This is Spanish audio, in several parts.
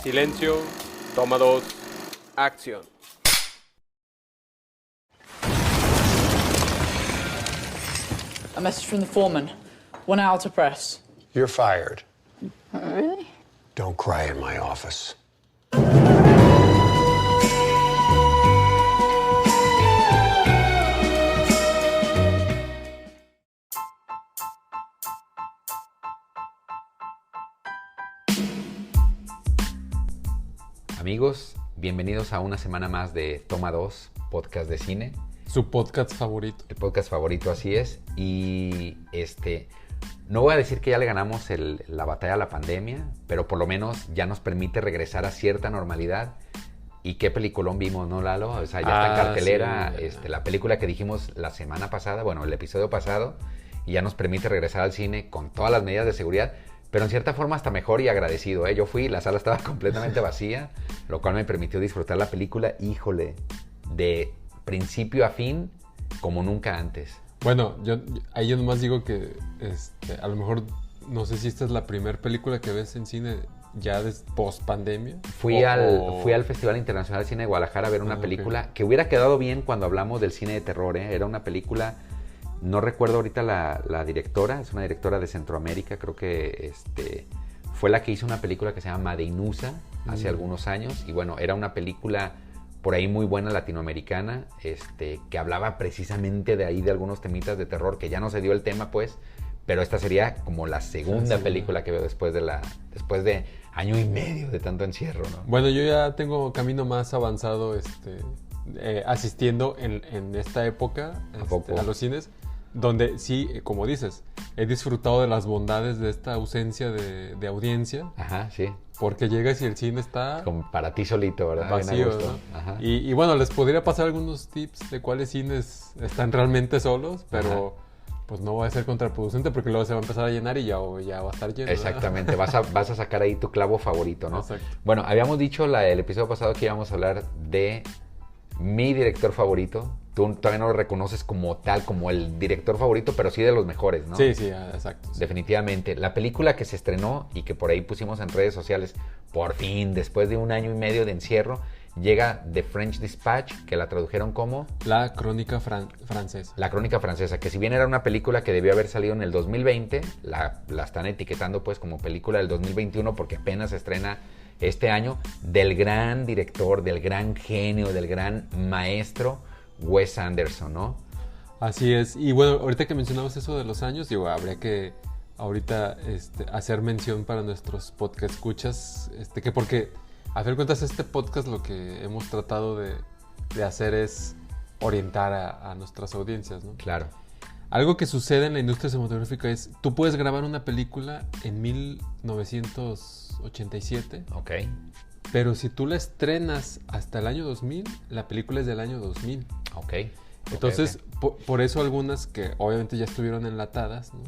Silencio, toma 2, acción. A message from the foreman. 1 hour to press. You're fired. Really? Don't cry in my office. Amigos, bienvenidos a una semana más de Toma 2, podcast de cine. Su podcast favorito. El podcast favorito, así es. Y no voy a decir que ya le ganamos la batalla a la pandemia, pero por lo menos ya nos permite regresar a cierta normalidad. Y qué peliculón vimos, ¿no, Lalo? O sea, ya está en cartelera, sí. La película que dijimos la semana pasada, bueno, el episodio pasado, y ya nos permite regresar al cine con todas las medidas de seguridad. Pero en cierta forma hasta mejor y agradecido, ¿eh? Yo fui, la sala estaba completamente vacía, lo cual me permitió disfrutar la película, híjole, de principio a fin, como nunca antes. Bueno, yo nomás digo que a lo mejor, no sé si esta es la primera película que ves en cine ya post pandemia. Fui al Festival Internacional de Cine de Guadalajara a ver una película que hubiera quedado bien cuando hablamos del cine de terror, ¿eh? Era una película... No recuerdo ahorita la directora, es una directora de Centroamérica, creo que fue la que hizo una película que se llama Madeinusa hace algunos años, y bueno, era una película por ahí muy buena latinoamericana, que hablaba precisamente de ahí de algunos temitas de terror, que ya no se dio el tema pues, pero esta sería como la segunda película que veo después de año y medio de tanto encierro, ¿no? Bueno, yo ya tengo camino más avanzado asistiendo en esta época a los cines, donde sí, como dices, he disfrutado de las bondades de esta ausencia de audiencia. Ajá, sí. Porque llegas y el cine está... Como para ti solito, ¿verdad? Vacío, ¿no? Ajá. Y bueno, les podría pasar algunos tips de cuáles cines están realmente solos, pero pues no va a ser contraproducente porque luego se va a empezar a llenar y ya va a estar lleno. Exactamente, vas a sacar ahí tu clavo favorito, ¿no? Exacto. Bueno, habíamos dicho el episodio pasado que íbamos a hablar de mi director favorito. Tú todavía no lo reconoces como tal, como el director favorito, pero sí de los mejores, ¿no? Sí, exacto. Sí. Definitivamente. La película que se estrenó y que por ahí pusimos en redes sociales, por fin, después de 1 año y medio de encierro, llega The French Dispatch, que la tradujeron como... La Crónica Francesa. La Crónica Francesa, que si bien era una película que debió haber salido en el 2020, la están etiquetando pues como película del 2021 porque apenas se estrena este año, del gran director, del gran genio, del gran maestro Wes Anderson, ¿no? Así es. Y bueno, ahorita que mencionabas eso de los años, digo, habría que ahorita hacer mención para nuestros podcast escuchas, que porque a fin de cuentas este podcast lo que hemos tratado de hacer es orientar a nuestras audiencias, ¿no? Claro. Algo que sucede en la industria cinematográfica es, tú puedes grabar una película en 1987. Ok. Pero si tú la estrenas hasta el año 2000, la película es del año 2000. Ok. Entonces, por eso algunas que obviamente ya estuvieron enlatadas, ¿no?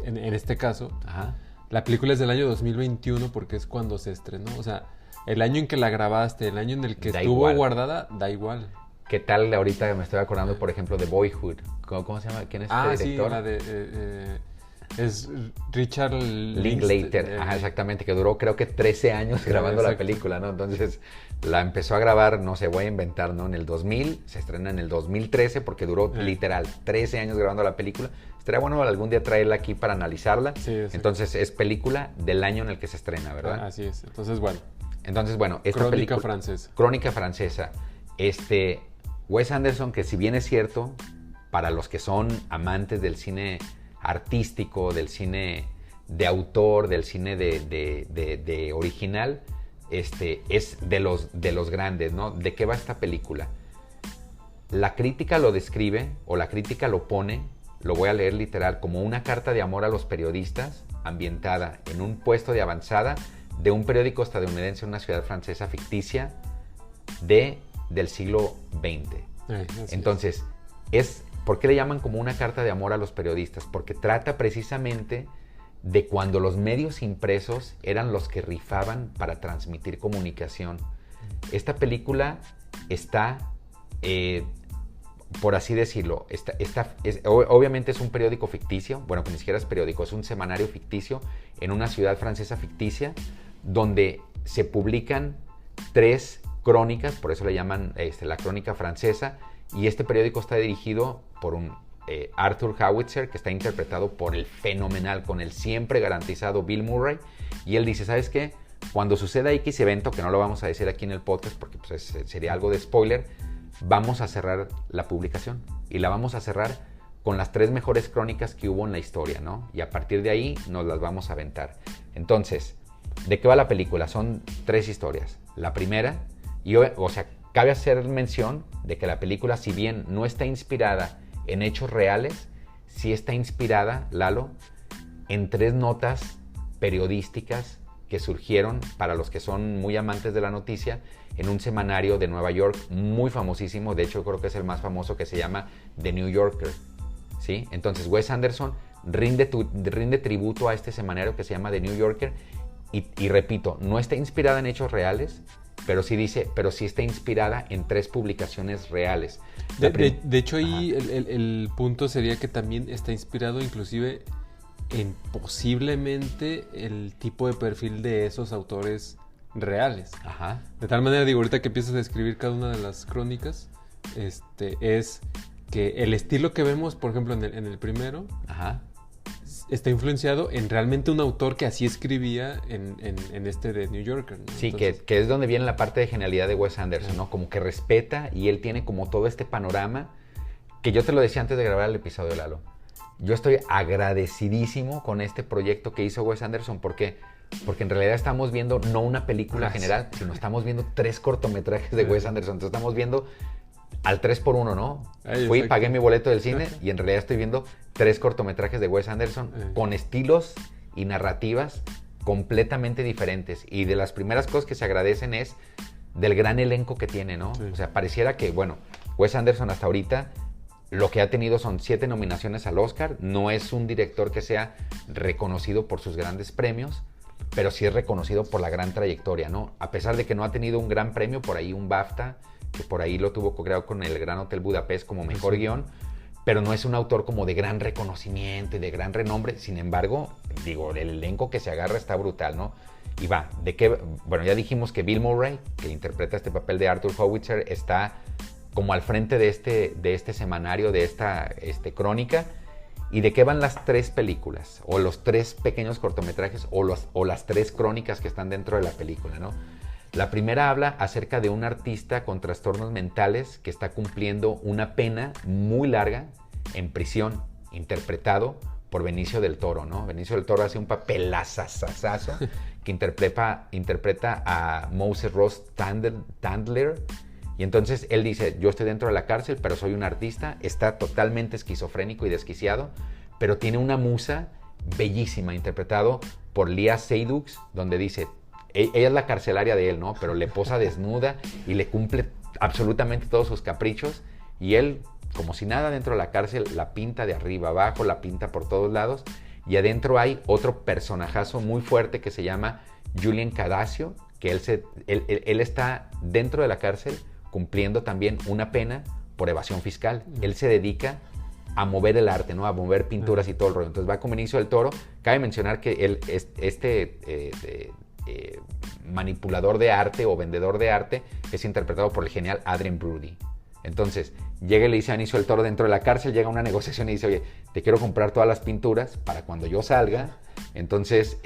En este caso, Ajá. La película es del año 2021 porque es cuando se estrenó. O sea, el año en que la grabaste, el año en el que estuvo guardada, da igual. ¿Qué tal ahorita me estoy acordando, por ejemplo, de Boyhood? ¿Cómo se llama? ¿Quién es este director? Sí, la de... es Richard Linklater, exactamente, que duró creo que 13 años grabando la película, ¿no? Entonces la empezó a grabar, no sé, voy a inventar, ¿no? En el 2000, se estrena en el 2013 porque duró literal 13 años grabando la película. Estaría bueno algún día traerla aquí para analizarla. Sí. Entonces es película del año en el que se estrena, ¿verdad? Así es. Entonces, bueno, esta Crónica película... Francesa. Crónica Francesa. Wes Anderson, que si bien es cierto, para los que son amantes del cine artístico, del cine de autor, del cine de original, es de los grandes, ¿no? ¿De qué va esta película? La crítica lo describe, o la crítica lo pone, lo voy a leer literal, como una carta de amor a los periodistas, ambientada en un puesto de avanzada de un periódico estadounidense en una ciudad francesa ficticia del siglo XX. Entonces, ¿por qué le llaman como una carta de amor a los periodistas? Porque trata precisamente de cuando los medios impresos eran los que rifaban para transmitir comunicación. esta película está, por así decirlo, obviamente es un periódico ficticio, bueno, que ni siquiera es periódico, es un semanario ficticio en una ciudad francesa ficticia, donde se publican 3 crónicas, por eso le llaman la crónica francesa, y este periódico está dirigido por un Arthur Howitzer, que está interpretado por el fenomenal, con el siempre garantizado Bill Murray, y él dice, ¿sabes qué? Cuando suceda X evento, que no lo vamos a decir aquí en el podcast porque pues, sería algo de spoiler, vamos a cerrar la publicación, y la vamos a cerrar con las 3 mejores crónicas que hubo en la historia, ¿no? Y a partir de ahí nos las vamos a aventar. Entonces, ¿de qué va la película? Son 3 historias. La primera, o sea, cabe hacer mención de que la película, si bien no está inspirada en hechos reales, sí está inspirada, Lalo, en 3 notas periodísticas que surgieron, para los que son muy amantes de la noticia, en un semanario de Nueva York muy famosísimo. De hecho, creo que es el más famoso, que se llama The New Yorker, ¿sí? Entonces, Wes Anderson rinde tributo a este semanario que se llama The New Yorker, y repito, no está inspirada en hechos reales, pero sí está inspirada en 3 publicaciones reales. De hecho, ahí el punto sería que también está inspirado inclusive en posiblemente el tipo de perfil de esos autores reales. Ajá. De tal manera, digo, ahorita que empiezas a escribir cada una de las crónicas, es que el estilo que vemos, por ejemplo, en el primero, Ajá, está influenciado en realmente un autor que así escribía en este de New Yorker, ¿no? sí, Entonces, que es donde viene la parte de genialidad de Wes Anderson, ¿no? Como que respeta, y él tiene como todo este panorama, que yo te lo decía antes de grabar el episodio, Lalo. Yo estoy agradecidísimo con este proyecto que hizo Wes Anderson. ¿Por qué? Porque en realidad estamos viendo no una película general, sino estamos viendo 3 cortometrajes de Wes Anderson. Entonces estamos viendo al 3x1, ¿no? Fui, pagué mi boleto del cine y en realidad estoy viendo 3 cortometrajes de Wes Anderson con estilos y narrativas completamente diferentes. Y de las primeras cosas que se agradecen es del gran elenco que tiene, ¿no? Sí. O sea, pareciera que, bueno, Wes Anderson hasta ahorita lo que ha tenido son 7 nominaciones al Oscar. No es un director que sea reconocido por sus grandes premios, pero sí es reconocido por la gran trayectoria, ¿no? A pesar de que no ha tenido un gran premio, por ahí un BAFTA, que por ahí lo tuvo creado con el Gran Hotel Budapest como mejor guión, pero no es un autor como de gran reconocimiento y de gran renombre. Sin embargo, digo, el elenco que se agarra está brutal, ¿no? Y va, ¿de qué? Bueno, ya dijimos que Bill Murray, que interpreta este papel de Arthur Howitzer, está como al frente de este semanario, de esta crónica. ¿Y de qué van las 3 películas? O los 3 pequeños cortometrajes, o las 3 crónicas que están dentro de la película, ¿no? La primera habla acerca de un artista con trastornos mentales que está cumpliendo una pena muy larga en prisión, interpretado por Benicio del Toro, ¿no? Benicio del Toro hace un papelazazazazo que interpreta a Moses Ross Tandler. Y entonces él dice, yo estoy dentro de la cárcel, pero soy un artista, está totalmente esquizofrénico y desquiciado, pero tiene una musa bellísima, interpretado por Léa Seydoux, donde dice, ella es la carcelaria de él, ¿no? Pero le posa desnuda y le cumple absolutamente todos sus caprichos, y él, como si nada, dentro de la cárcel la pinta de arriba abajo, la pinta por todos lados, y adentro hay otro personajazo muy fuerte que se llama Julian Cadacio, que él está dentro de la cárcel cumpliendo también una pena por evasión fiscal. Él se dedica a mover el arte, ¿no? A mover pinturas y todo el rollo. Entonces va con Benicio del Toro. Cabe mencionar que él, manipulador de arte o vendedor de arte, es interpretado por el genial Adrien Brody. Entonces llega y le dice a Benicio del Toro dentro de la cárcel, llega a una negociación y dice, oye, te quiero comprar todas las pinturas para cuando yo salga, entonces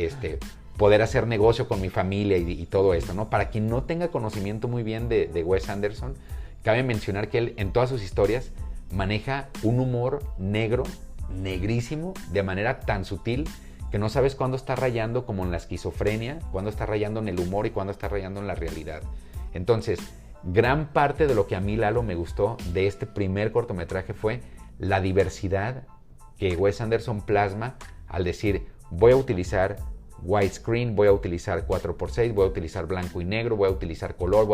poder hacer negocio con mi familia y todo esto, ¿no? Para quien no tenga conocimiento muy bien de Wes Anderson, cabe mencionar que él en todas sus historias maneja un humor negro, negrísimo, de manera tan sutil que no sabes cuándo está rayando como en la esquizofrenia, cuándo está rayando en el humor y cuándo está rayando en la realidad. Entonces, gran parte de lo que a mí, Lalo, me gustó de este primer cortometraje fue la diversidad que Wes Anderson plasma al decir, voy a utilizar widescreen, voy a utilizar 4x6, voy a utilizar blanco y negro, voy a utilizar color,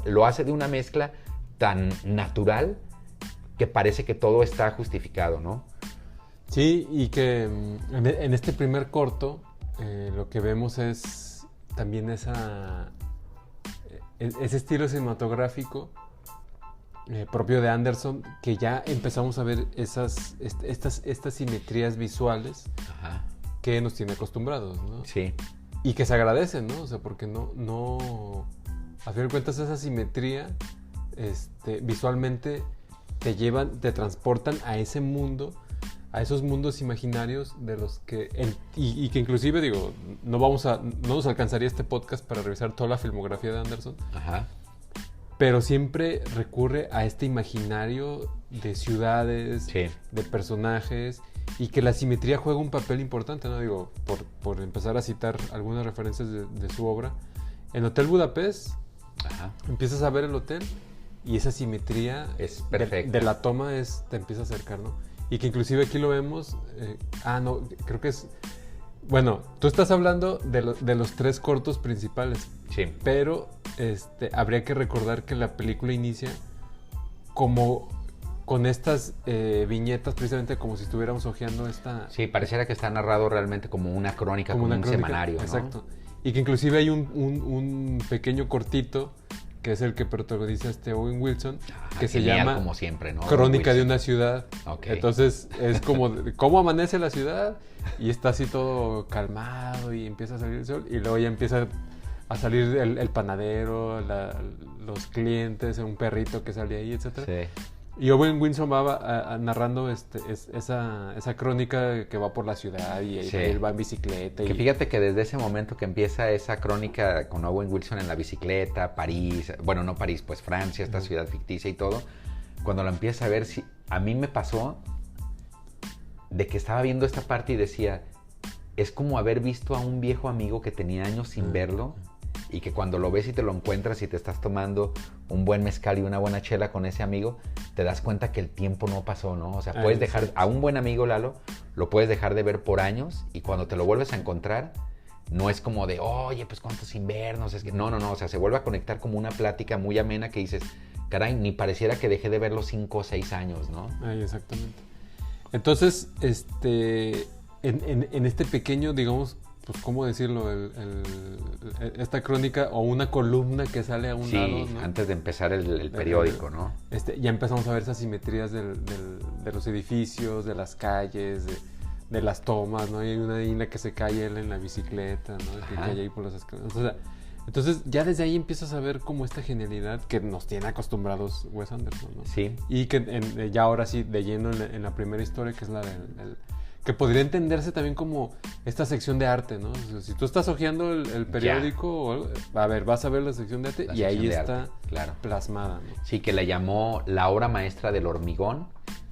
lo hace de una mezcla tan natural que parece que todo está justificado, ¿no? Sí, y que en este primer corto lo que vemos es también esa ese estilo cinematográfico propio de Anderson, que ya empezamos a ver estas simetrías visuales Ajá. que nos tiene acostumbrados, ¿no? Sí. Y que se agradecen, ¿no? O sea, porque no a fin de cuentas esa simetría visualmente te transportan a ese mundo, a esos mundos imaginarios de los que y que inclusive, digo, no nos alcanzaría este podcast para revisar toda la filmografía de Anderson. Ajá. Pero siempre recurre a este imaginario de ciudades, Sí. de personajes, y que la simetría juega un papel importante, ¿no? Digo, por empezar a citar algunas referencias de su obra. En Hotel Budapest, Ajá. empiezas a ver el hotel y esa simetría Es perfecta. de la toma te empieza a acercar, ¿no? Y que inclusive aquí lo vemos, no, creo que es... Bueno, tú estás hablando de los 3 cortos principales. Sí. Pero habría que recordar que la película inicia como con estas viñetas, precisamente como si estuviéramos hojeando esta... Sí, pareciera que está narrado realmente como una crónica, como un crónica, semanario, ¿no? Exacto. Y que inclusive hay un pequeño cortito, que es el que protagoniza Owen Wilson, que se Genial, llama como siempre, ¿no? Crónica Wilson. de una ciudad. Ok. Entonces es como cómo amanece la ciudad y está así todo calmado y empieza a salir el sol y luego ya empieza a salir el panadero, los clientes, un perrito que sale ahí, etcétera. Sí. Y Owen Wilson va narrando esa crónica que va por la ciudad y Sí. él va en bicicleta. Que fíjate que desde ese momento que empieza esa crónica con Owen Wilson en la bicicleta, París, bueno, no París, pues Francia, esta ciudad ficticia y todo, cuando la empieza a ver, a mí me pasó de que estaba viendo esta parte y decía, es como haber visto a un viejo amigo que tenía años sin verlo y que cuando lo ves y te lo encuentras y te estás tomando un buen mezcal y una buena chela con ese amigo, te das cuenta que el tiempo no pasó, ¿no? O sea, puedes dejar a un buen amigo, Lalo, lo puedes dejar de ver por años y cuando te lo vuelves a encontrar, no es como de, oye, pues cuántos inviernos, es que no, o sea, se vuelve a conectar como una plática muy amena que dices, caray, ni pareciera que dejé de verlo 5 o 6 años, ¿no? Ay, exactamente. Entonces, en este pequeño, digamos, pues, ¿cómo decirlo? Esta crónica o una columna que sale a un lado, ¿no? Antes de empezar el periódico, ¿no? Ya empezamos a ver esas simetrías de los edificios, de las calles, de las tomas, ¿no? Hay una ahí en la que se cae él en la bicicleta, ¿no? Que cae ahí por las escaleras. O sea, entonces ya desde ahí empiezas a ver como esta genialidad que nos tiene acostumbrados Wes Anderson, ¿no? Sí. Y que ya ahora sí, de lleno en la primera historia, que es la del que podría entenderse también como esta sección de arte, ¿no? O sea, si tú estás hojeando el periódico o algo, a ver, vas a ver la sección de arte y ahí está plasmada, ¿no? Sí, que le llamó la obra maestra del hormigón,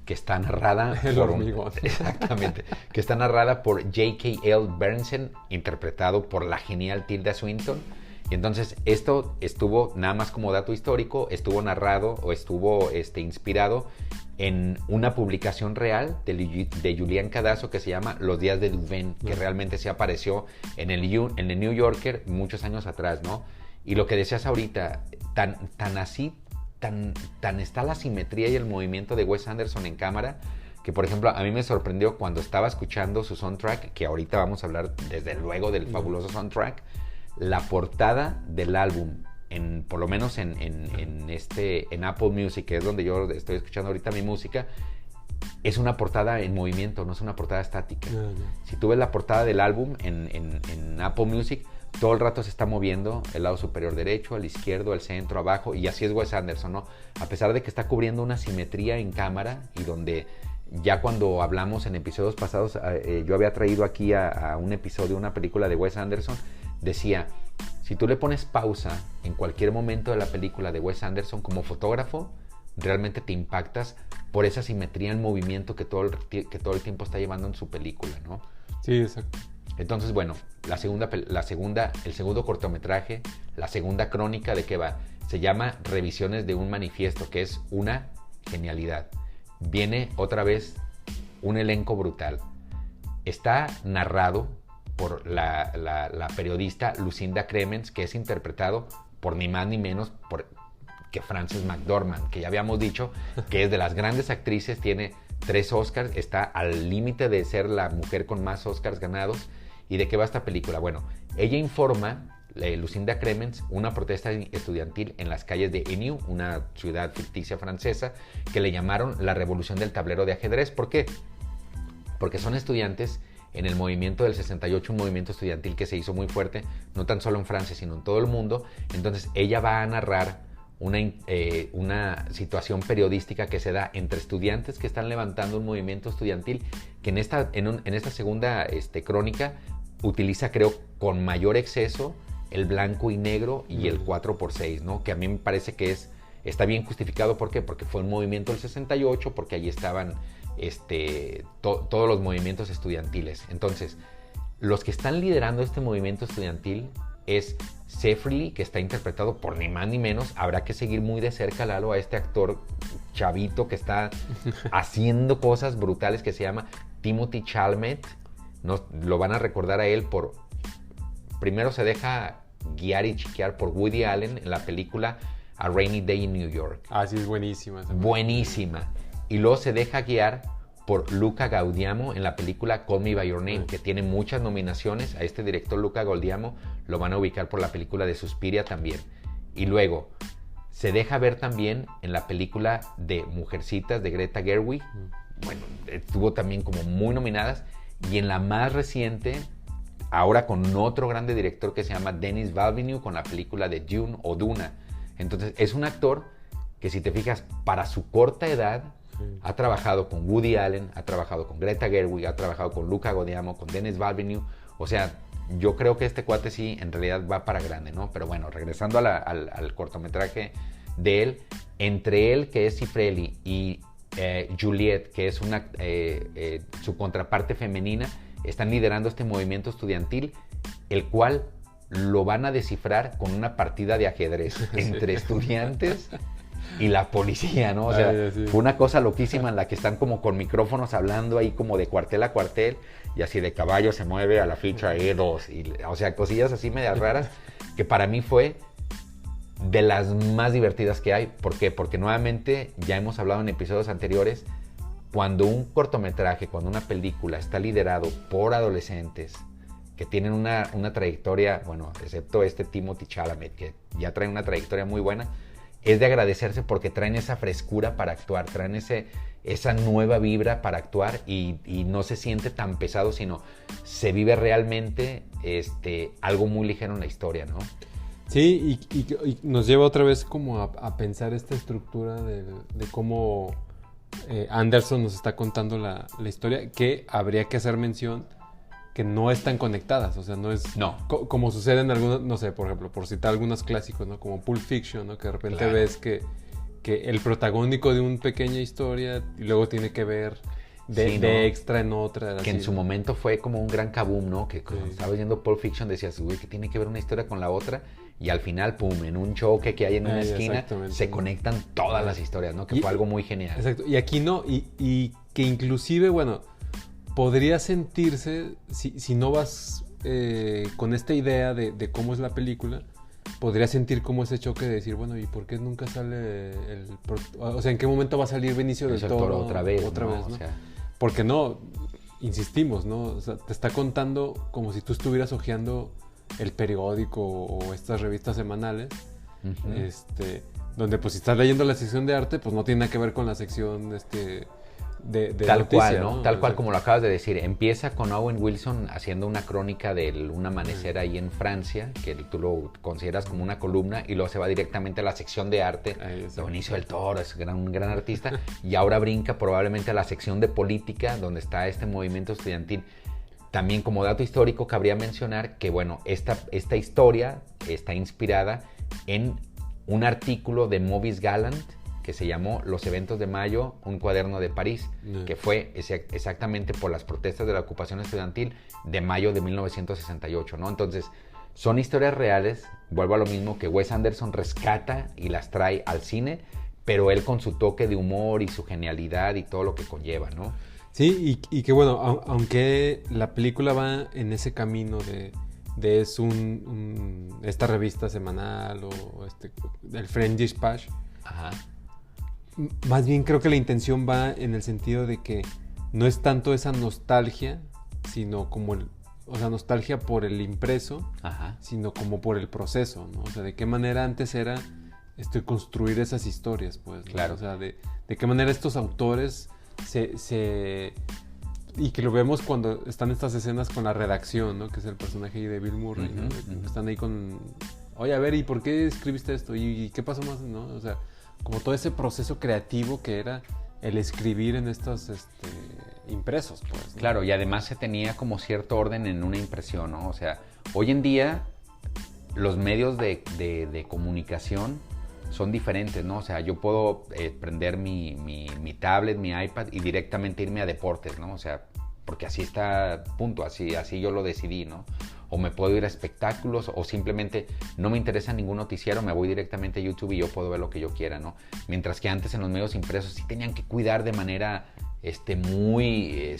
que está narrada El por hormigón. Exactamente, que está narrada por J.K.L. Berntsen, interpretado por la genial Tilda Swinton. Y entonces esto estuvo, nada más como dato histórico, estuvo narrado o estuvo inspirado en una publicación real de Julián Cadazo que se llama Los días de Louvain, que realmente se apareció en el New Yorker muchos años atrás, ¿no? Y lo que decías ahorita, tan está la simetría y el movimiento de Wes Anderson en cámara, que por ejemplo a mí me sorprendió cuando estaba escuchando su soundtrack, que ahorita vamos a hablar desde luego del fabuloso soundtrack, la portada del álbum, por lo menos en Apple Music, que es donde yo estoy escuchando ahorita mi música, es una portada en movimiento, no es una portada estática. Si tú ves la portada del álbum en Apple Music, todo el rato se está moviendo el lado superior derecho, al izquierdo, al centro, abajo, y así es Wes Anderson, ¿no? A pesar de que está cubriendo una simetría en cámara y donde ya cuando hablamos en episodios pasados, yo había traído aquí a un episodio, una película de Wes Anderson, decía, si tú le pones pausa en cualquier momento de la película de Wes Anderson como fotógrafo, realmente te impactas por esa simetría en movimiento que todo el tiempo está llevando en su película, ¿no? Sí, exacto. Entonces, bueno, el segundo cortometraje, la segunda crónica, ¿de qué va? Se llama Revisiones de un manifiesto, que es una genialidad. Viene otra vez un elenco brutal. Está narrado por la periodista Lucinda Cremens, que es interpretado por ni más ni menos que Frances McDormand, que ya habíamos dicho que es de las grandes actrices, tiene 3 Oscars, está al límite de ser la mujer con más Oscars ganados. ¿Y de qué va esta película? Bueno, ella informa Lucinda Clemens una protesta estudiantil en las calles de Eniu, una ciudad ficticia francesa, que le llamaron la revolución del tablero de ajedrez. ¿Por qué? Porque son estudiantes en el movimiento del 68, un movimiento estudiantil que se hizo muy fuerte, no tan solo en Francia, sino en todo el mundo. Entonces ella va a narrar una situación periodística que se da entre estudiantes que están levantando un movimiento estudiantil que en esta segunda crónica utiliza, creo, con mayor exceso el blanco y negro y el 4x6, ¿no? Que a mí me parece que está bien justificado. ¿Por qué? Porque fue un movimiento del 68, porque allí estaban todos los movimientos estudiantiles. Entonces, los que están liderando este movimiento estudiantil es Sefri, que está interpretado por ni más ni menos. Habrá que seguir muy de cerca, Lalo, a este actor chavito que está haciendo cosas brutales, que se llama Timothée Chalamet. Lo van a recordar a él por... Primero se deja guiar y chiquear por Woody Allen en la película A Rainy Day in New York. Ah, sí, es buenísima. Buenísima. Y luego se deja guiar por Luca Guadagnino en la película Call Me By Your Name, que tiene muchas nominaciones. A este director Luca Guadagnino lo van a ubicar por la película de Suspiria también. Y luego se deja ver también en la película de Mujercitas de Greta Gerwig. Bueno, estuvo también como muy nominadas. Y en la más reciente, ahora con otro grande director que se llama Denis Villeneuve, con la película de Dune o Duna. Entonces es un actor que, si te fijas, para su corta edad, ha trabajado con Woody Allen, ha trabajado con Greta Gerwig, ha trabajado con Luca Guadagnino, con Denis Villeneuve. O sea, yo creo que este cuate sí, en realidad va para grande, ¿no? Pero bueno, regresando al cortometraje de él, entre él, que es Cifrelli, y Juliette, que es su contraparte femenina, están liderando este movimiento estudiantil, el cual lo van a descifrar con una partida de ajedrez entre estudiantes y la policía, ¿no? O sea, fue una cosa loquísima en la que están como con micrófonos hablando ahí como de cuartel a cuartel, y así de caballo se mueve a la ficha E2, y, o sea, cosillas así medias raras, que para mí fue de las más divertidas que hay. ¿Por qué? Porque nuevamente, ya hemos hablado en episodios anteriores, cuando un cortometraje, cuando una película está liderado por adolescentes que tienen una trayectoria, bueno, excepto Timothée Chalamet, que ya trae una trayectoria muy buena, es de agradecerse porque traen esa frescura para actuar, traen esa nueva vibra para actuar, y no se siente tan pesado, sino se vive realmente algo muy ligero en la historia, ¿no? Sí, y nos lleva otra vez como a pensar esta estructura de cómo Anderson nos está contando la historia, que habría que hacer mención que no están conectadas, o sea, no es como sucede en algunos, no sé, por ejemplo, por citar algunos clásicos, ¿no? Como Pulp Fiction, ¿no? Que de repente ves que el protagónico de una pequeña historia y luego tiene que ver de extra en otra. Que en su momento fue como un gran kaboom, ¿no? Que cuando estabas viendo Pulp Fiction decías, uy, que tiene que ver una historia con la otra, y al final, pum, en un choque que hay en una esquina, se conectan todas las historias, ¿no? Que fue algo muy genial. Exacto, y aquí no, y que inclusive, bueno, podría sentirse, si no vas con esta idea de cómo es la película, podría sentir como ese choque de decir, bueno, ¿y por qué nunca sale o sea, ¿en qué momento va a salir Benicio del Toro otra vez, ¿no? O sea, porque no, insistimos, ¿no? O sea, te está contando como si tú estuvieras hojeando el periódico o estas revistas semanales, donde pues si estás leyendo la sección de arte, pues no tiene nada que ver con la sección de tal noticia, cual, ¿no? Tal cual como lo acabas de decir. Empieza con Owen Wilson haciendo una crónica de un amanecer ahí en Francia, que tú lo consideras como una columna, y luego se va directamente a la sección de arte de Benicio del Toro, es un gran artista, y ahora brinca probablemente a la sección de política, donde está este movimiento estudiantil. También, como dato histórico, cabría mencionar que, bueno, esta historia está inspirada en un artículo de Maurice Galland que se llamó Los eventos de mayo, un cuaderno de París, que fue exactamente por las protestas de la ocupación estudiantil de mayo de 1968, ¿no? Entonces, son historias reales, vuelvo a lo mismo, que Wes Anderson rescata y las trae al cine, pero él con su toque de humor y su genialidad y todo lo que conlleva, ¿no? Sí, y que bueno, aunque la película va en ese camino de esta revista semanal o el French Dispatch, más bien creo que la intención va en el sentido de que no es tanto esa nostalgia, sino como o sea, nostalgia por el impreso, Ajá. sino como por el proceso, ¿no? O sea, de qué manera antes era construir esas historias, pues, ¿no? Claro. O sea, de qué manera estos autores y que lo vemos cuando están estas escenas con la redacción, ¿no? Que es el personaje ahí de Bill Murray, ¿no? Están ahí con, oye, a ver, ¿y por qué escribiste esto? ¿Y qué pasó más? ¿No? O sea, como todo ese proceso creativo que era el escribir en estos impresos, pues, ¿no? Claro, y además se tenía como cierto orden en una impresión, ¿no? O sea, hoy en día los medios de comunicación son diferentes, ¿no? O sea, yo puedo prender mi tablet, mi iPad y directamente irme a deportes, ¿no? O sea, porque así está, punto, así yo lo decidí, ¿no? O me puedo ir a espectáculos o simplemente no me interesa ningún noticiero, me voy directamente a YouTube y yo puedo ver lo que yo quiera, ¿no? Mientras que antes en los medios impresos sí tenían que cuidar de manera muy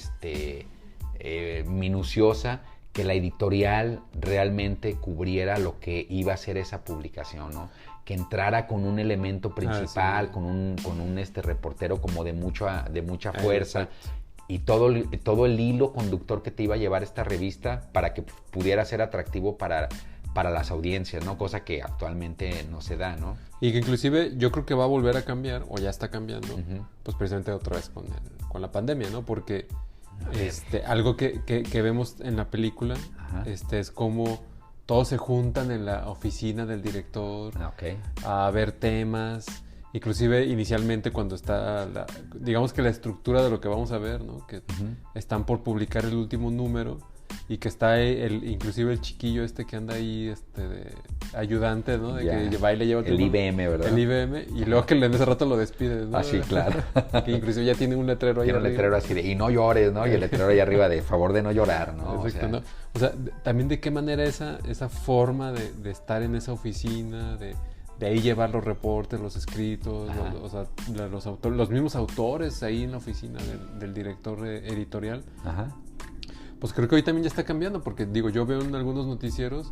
minuciosa que la editorial realmente cubriera lo que iba a ser esa publicación, ¿no? Que entrara con un elemento principal, sí. con un reportero como de mucha fuerza. Exacto. Y todo el hilo conductor que te iba a llevar esta revista para que pudiera ser atractivo para las audiencias, ¿no? Cosa que actualmente no se da, ¿no? Y que inclusive yo creo que va a volver a cambiar, o ya está cambiando, pues precisamente otra vez con la pandemia, ¿no? Porque algo que vemos en la película es como todos se juntan en la oficina del director a ver temas. Inclusive inicialmente cuando está, digamos que la estructura de lo que vamos a ver, ¿no? Que están por publicar el último número y que está inclusive el chiquillo que anda ahí de ayudante, ¿no? De que va y le lleva el IBM, ¿verdad? El IBM, y luego que en ese rato lo despide, ¿no? Ah, sí, claro. Que inclusive ya tiene un letrero ahí tiene un arriba. letrero así de, y no llores, ¿no? Y el letrero ahí arriba de, favor de no llorar, ¿no? Exacto, o sea, también de qué manera esa forma de estar en esa oficina, de ahí llevar los reportes, los escritos, los mismos autores ahí en la oficina del director editorial. Ajá. Pues creo que hoy también ya está cambiando, porque digo, yo veo en algunos noticieros,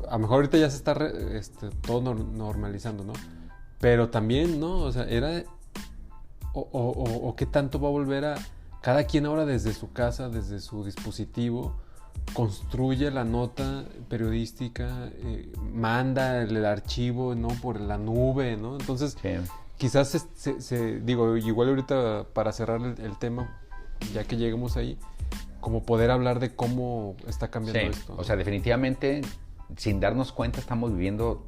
a lo mejor ahorita ya se está todo normalizando, ¿no? Pero también, ¿no? O sea, era... O qué tanto va a volver a... Cada quien ahora desde su casa, desde su dispositivo, construye la nota periodística, manda el archivo, ¿no? Por la nube, ¿no? Entonces, quizás digo, igual ahorita para cerrar el tema, ya que lleguemos ahí, como poder hablar de cómo está cambiando esto, ¿no? O sea, definitivamente, sin darnos cuenta, estamos viviendo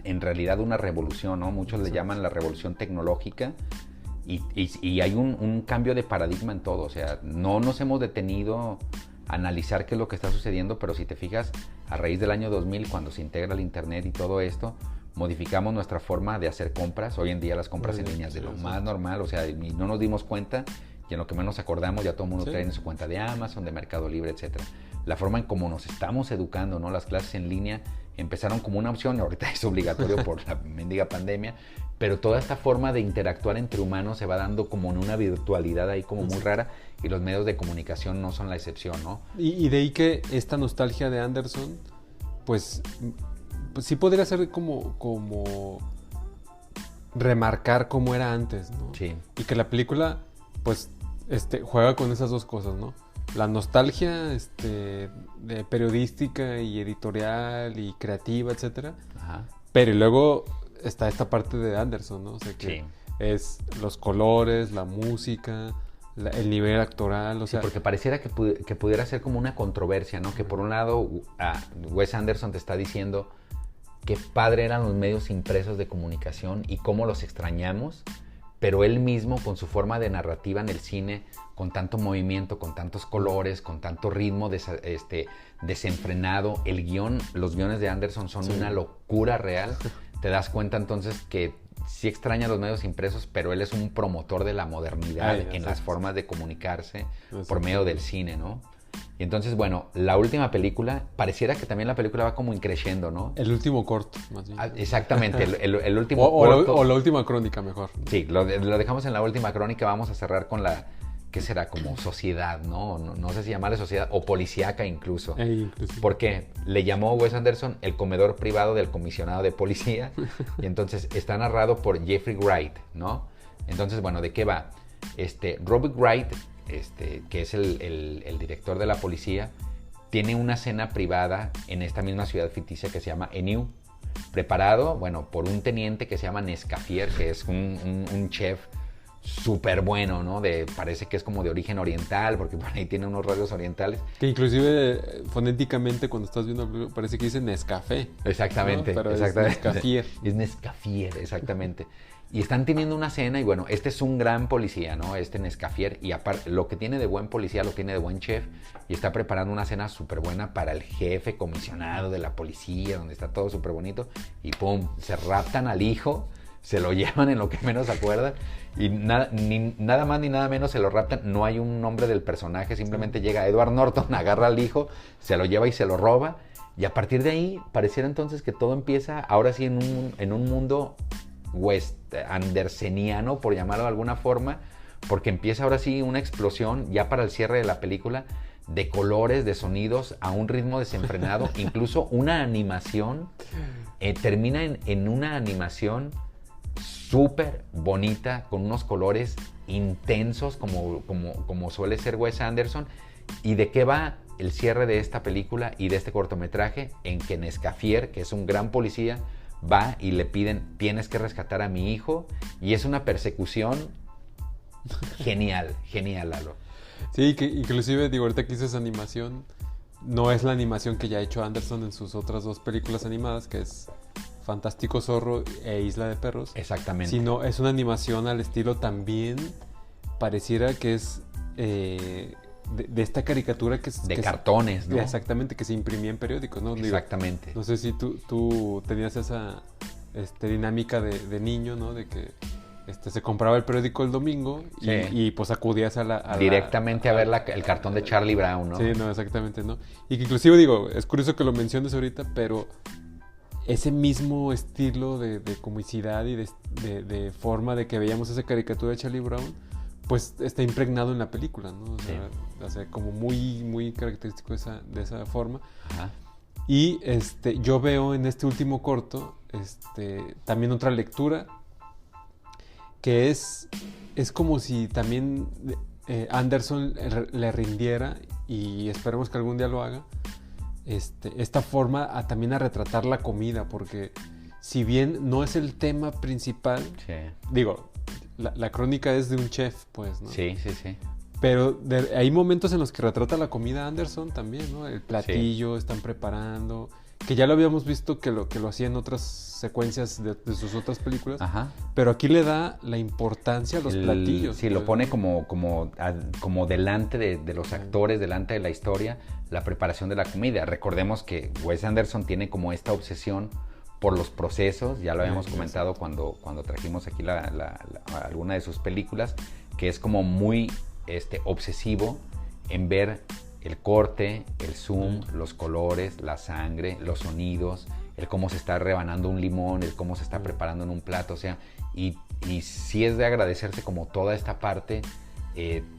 en realidad una revolución, ¿no? Muchos le llaman la revolución tecnológica y hay un cambio de paradigma en todo. O sea, no nos hemos detenido a analizar qué es lo que está sucediendo, pero si te fijas, a raíz del año 2000, cuando se integra el internet y todo esto, modificamos nuestra forma de hacer compras. Hoy en día las compras en línea es de lo más normal, o sea, y no nos dimos cuenta. Y en lo que menos acordamos ya todo el mundo trae en su cuenta de Amazon, de Mercado Libre, etc. La forma en cómo nos estamos educando, ¿no? Las clases en línea empezaron como una opción y ahorita es obligatorio por la mendiga pandemia, pero toda esta forma de interactuar entre humanos se va dando como en una virtualidad ahí como muy rara y los medios de comunicación no son la excepción, ¿no? Y de ahí que esta nostalgia de Anderson, pues sí podría ser como remarcar cómo era antes, ¿no? Sí. Y que la película pues juega con esas dos cosas, ¿no? La nostalgia de periodística y editorial y creativa, etcétera. Ajá. Pero luego está esta parte de Anderson, ¿no? O sea que es los colores, la música, el nivel actoral, o sea... porque pareciera que pudiera ser como una controversia, ¿no? Que por un lado Wes Anderson te está diciendo qué padre eran los medios impresos de comunicación y cómo los extrañamos, pero él mismo con su forma de narrativa en el cine, con tanto movimiento, con tantos colores, con tanto ritmo desenfrenado, los guiones de Anderson son una locura real. Te das cuenta entonces que sí extraña los medios impresos, pero él es un promotor de la modernidad en las formas de comunicarse por medio del cine, ¿no? Y entonces, bueno, la última película, pareciera que también la película va como increciendo, ¿no? El último corto, más bien. Exactamente, el último corto. O la última crónica, mejor. Sí, lo dejamos en la última crónica, vamos a cerrar con ¿qué será? Como sociedad, ¿no? No sé si llamarle sociedad o policíaca incluso. ¿Por qué? Le llamó Wes Anderson el comedor privado del comisionado de policía y entonces está narrado por Jeffrey Wright, ¿no? Entonces, bueno, ¿de qué va? Robert Wright, que es el director de la policía, tiene una cena privada en esta misma ciudad ficticia que se llama Eniu, preparado, bueno, por un teniente que se llama Nescafier, que es un chef súper bueno, ¿no? Parece que es como de origen oriental, porque por ahí tiene unos rasgos orientales. Que inclusive fonéticamente cuando estás viendo parece que dice Nescafé. Exactamente, ¿no? Pero exactamente. es Nescafier. Es Nescafier, exactamente. Y están teniendo una cena y bueno, este es un gran policía, ¿no? Este Nescafier, y aparte, lo que tiene de buen policía lo tiene de buen chef, y está preparando una cena súper buena para el jefe comisionado de la policía, donde está todo súper bonito, y pum, se raptan al hijo, se lo llevan en lo que menos se acuerdan, y nada más ni nada menos se lo raptan, no hay un nombre del personaje, simplemente llega Edward Norton, agarra al hijo, se lo lleva y se lo roba, y a partir de ahí pareciera entonces que todo empieza, ahora sí en un mundo West anderseniano, por llamarlo de alguna forma, porque empieza ahora sí una explosión ya para el cierre de la película de colores, de sonidos a un ritmo desenfrenado, incluso una animación termina en una animación súper bonita con unos colores intensos como suele ser Wes Anderson. ¿Y de qué va el cierre de esta película y de este cortometraje? En que Nescafier, que es un gran policía, va y le piden, tienes que rescatar a mi hijo, y es una persecución genial, Lalo. Sí, que inclusive, digo, ahorita que dices animación, no es la animación que ya ha hecho Anderson en sus otras 2 películas animadas, que es Fantástico Zorro e Isla de Perros. Exactamente. Sino es una animación al estilo también, pareciera que es de esta caricatura que es... De cartones, ¿no? Exactamente, que se imprimía en periódicos, ¿no? Exactamente. Digo, no sé si tú tenías esa dinámica de niño, ¿no? De que se compraba el periódico el domingo y pues acudías directamente a ver el cartón de Charlie Brown, ¿no? Sí, no, exactamente, ¿no? Y que inclusive, digo, es curioso que lo menciones ahorita, pero ese mismo estilo de comicidad y de forma de que veíamos esa caricatura de Charlie Brown, pues está impregnado en la película, ¿no? O sea, como muy, muy característico de esa forma. Ajá. Y yo veo en este último corto también otra lectura que es como si también Anderson le rindiera, y esperemos que algún día lo haga, esta forma también a retratar la comida, porque si bien no es el tema principal, digo, la crónica es de un chef, pues, ¿no? Sí. Pero hay momentos en los que retrata la comida Anderson también, ¿no? El platillo, están preparando, que ya lo habíamos visto que lo hacía en otras secuencias de sus otras películas. Ajá. Pero aquí le da la importancia a los platillos. Sí, pues, lo pone como delante de los actores, delante de la historia, la preparación de la comida. Recordemos que Wes Anderson tiene como esta obsesión por los procesos, ya lo habíamos comentado cuando trajimos aquí alguna de sus películas, que es como muy obsesivo en ver el corte, el zoom, los colores, la sangre, los sonidos, el cómo se está rebanando un limón, el cómo se está preparando en un plato, o sea, y sí es de agradecerse como toda esta parte,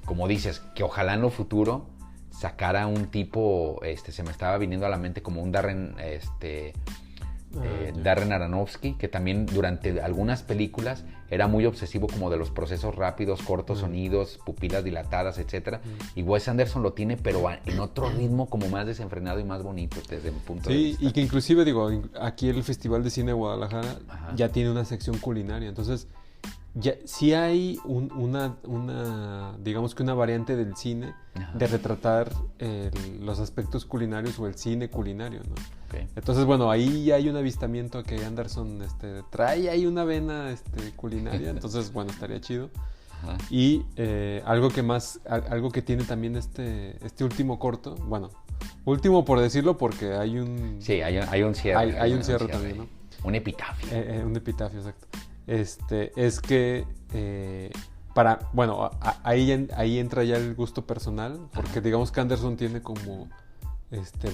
como dices, que ojalá en lo futuro sacara un tipo, se me estaba viniendo a la mente como un Darren Aronofsky, que también durante algunas películas era muy obsesivo como de los procesos rápidos, cortos sonidos, pupilas dilatadas, etcétera. Y Wes Anderson lo tiene, pero en otro ritmo como más desenfrenado y más bonito desde mi punto de vista. Sí, y que inclusive, digo, aquí el Festival de Cine de Guadalajara ya tiene una sección culinaria, entonces ya sí hay digamos que una variante del cine de retratar los aspectos culinarios o el cine culinario, ¿no? Okay. Entonces, bueno, ahí ya hay un avistamiento a que Anderson trae ahí una vena culinaria, entonces, bueno, estaría chido. Ajá. Y algo que tiene también este último corto, bueno, último por decirlo porque hay un... Sí, hay un cierre. Hay un cierre también, ¿no? Un epitafio. Un epitafio, exacto. Es que ahí entra ya el gusto personal, porque digamos que Anderson tiene como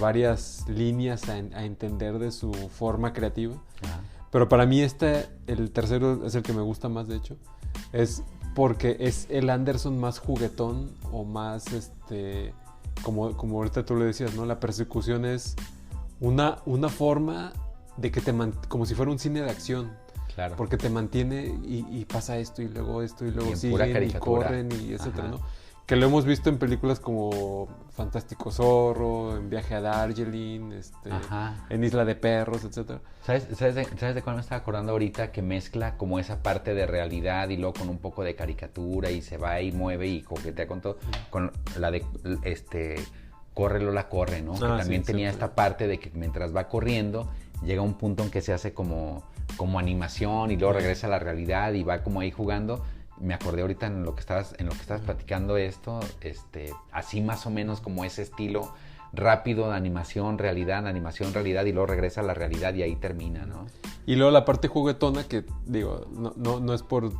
varias líneas a entender de su forma creativa. Ajá. Pero para mí el tercero es el que me gusta más, de hecho, es porque es el Anderson más juguetón o más como ahorita tú le decías, ¿no? La persecución es una forma de que como si fuera un cine de acción. Claro. Porque te mantiene y pasa esto y luego siguen y corren y etcétera, ¿no? que lo hemos visto en películas como Fantástico Zorro, en Viaje a Darjeeling, Ajá. en Isla de Perros, etcétera. ¿Sabes de cuál me estaba acordando ahorita? Que mezcla como esa parte de realidad y luego con un poco de caricatura y se va y mueve y coquetea con todo. Con la de Corre Lola Corre, ¿no? Que también tenía esta parte de que mientras va corriendo llega un punto en que se hace como animación y luego regresa a la realidad y va como ahí jugando. Me acordé ahorita en lo que estabas platicando esto, así más o menos como ese estilo rápido de animación, realidad, y luego regresa a la realidad y ahí termina, ¿no? Y luego la parte juguetona que, digo, no es por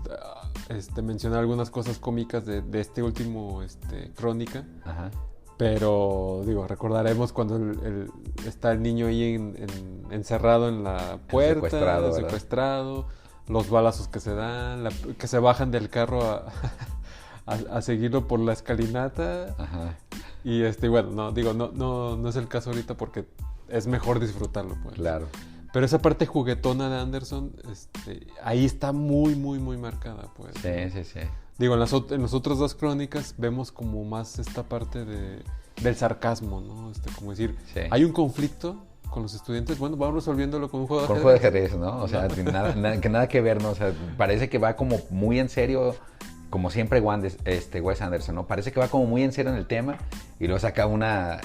mencionar algunas cosas cómicas de este último Crónica. Ajá. Pero, digo, recordaremos cuando está el niño ahí encerrado en la puerta, secuestrado, los balazos que se dan, que se bajan del carro a seguirlo por la escalinata. Ajá. Y bueno, no es el caso ahorita porque es mejor disfrutarlo, pues. Claro. Pero esa parte juguetona de Anderson, ahí está muy, muy, muy marcada, pues. Sí. Digo, en las otras dos crónicas vemos como más esta parte del sarcasmo, ¿no? Como decir, sí. Hay un conflicto con los estudiantes, bueno, vamos resolviéndolo con un juego de ajedrez. Con un juego de ajedrez, ¿no? O sea, nada que ver, ¿no? O sea, parece que va como muy en serio, como siempre Wes Anderson, ¿no? Parece que va como muy en serio en el tema y luego saca una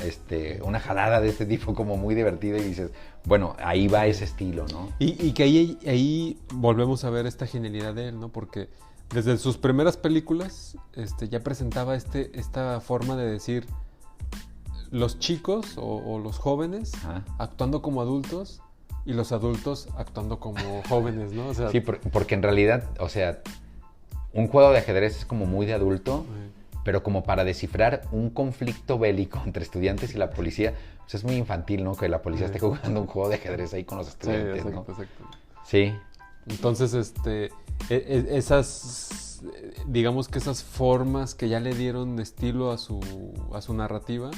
jalada de este tipo como muy divertida y dices, bueno, ahí va ese estilo, ¿no? Y que ahí volvemos a ver esta genialidad de él, ¿no? Porque desde sus primeras películas ya presentaba esta forma de decir los chicos o los jóvenes actuando como adultos y los adultos actuando como jóvenes, ¿no? O sea, sí, porque en realidad, o sea, un juego de ajedrez es como muy de adulto, pero como para descifrar un conflicto bélico entre estudiantes y la policía, pues es muy infantil, ¿no? Que la policía esté jugando un juego de ajedrez ahí con los estudiantes, sí, ¿no? Exacto. Sí. Entonces, esas, digamos que esas formas que ya le dieron estilo a su narrativa,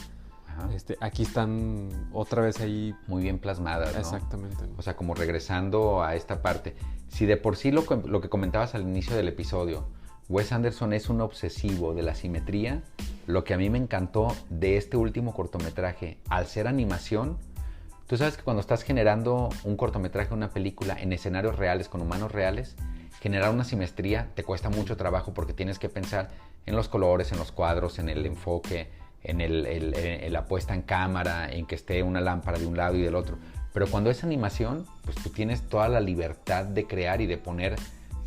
aquí están otra vez ahí. Muy bien plasmadas, ¿no? Exactamente, ¿no? O sea, como regresando a esta parte. Si de por sí lo que comentabas al inicio del episodio, Wes Anderson es un obsesivo de la simetría, lo que a mí me encantó de este último cortometraje, al ser animación, tú sabes que cuando estás generando un cortometraje, una película en escenarios reales, con humanos reales, generar una simetría te cuesta mucho trabajo porque tienes que pensar en los colores, en los cuadros, en el enfoque, en la puesta en cámara, en que esté una lámpara de un lado y del otro. Pero cuando es animación, pues tú tienes toda la libertad de crear y de poner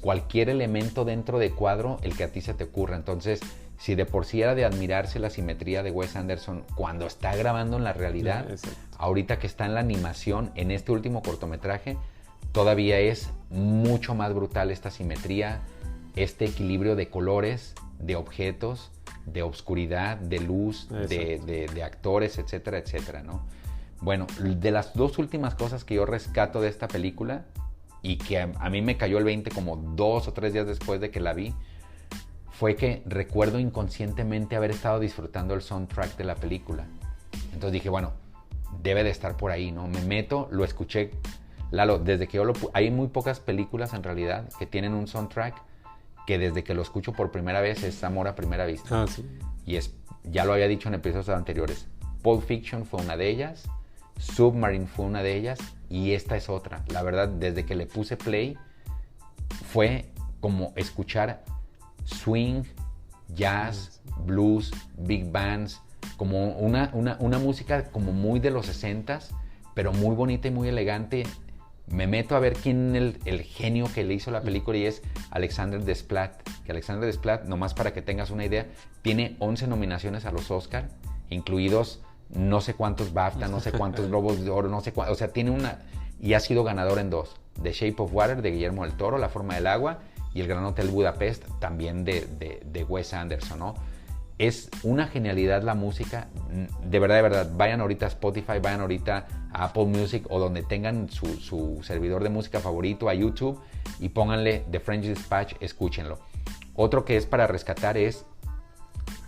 cualquier elemento dentro de cuadro, el que a ti se te ocurra. Entonces, si de por sí era de admirarse la simetría de Wes Anderson cuando está grabando en la realidad, ahorita que está en la animación, en este último cortometraje, todavía es mucho más brutal esta simetría, este equilibrio de colores, de objetos, de obscuridad, de luz, de actores, etcétera, etcétera, ¿no? Bueno, de las dos últimas cosas que yo rescato de esta película y que a mí me cayó el 20 como 2 o 3 días después de que la vi, fue que recuerdo inconscientemente haber estado disfrutando el soundtrack de la película. Entonces dije, bueno, debe de estar por ahí, ¿no? Me meto, lo escuché. Lalo, desde que hay muy pocas películas en realidad que tienen un soundtrack que desde que lo escucho por primera vez es amor a primera vista. Sí. Y ya lo había dicho en episodios anteriores. Pulp Fiction fue una de ellas, Submarine fue una de ellas y esta es otra. La verdad, desde que le puse play fue como escuchar swing, jazz, blues, big bands, como una música como muy de los 60s, pero muy bonita y muy elegante. Me meto a ver quién es el genio que le hizo la película y es Alexander Desplat. Que Alexander Desplat, nomás para que tengas una idea, tiene 11 nominaciones a los Oscar, incluidos no sé cuántos BAFTA, no sé cuántos Globos de Oro, no sé cuántos, o sea, y ha sido ganador en 2. The Shape of Water de Guillermo del Toro, La Forma del Agua, y El Gran Hotel Budapest, también de Wes Anderson, ¿no? Es una genialidad la música, de verdad, vayan ahorita a Spotify, vayan ahorita a Apple Music o donde tengan su servidor de música favorito, a YouTube, y pónganle The French Dispatch, escúchenlo. Otro que es para rescatar es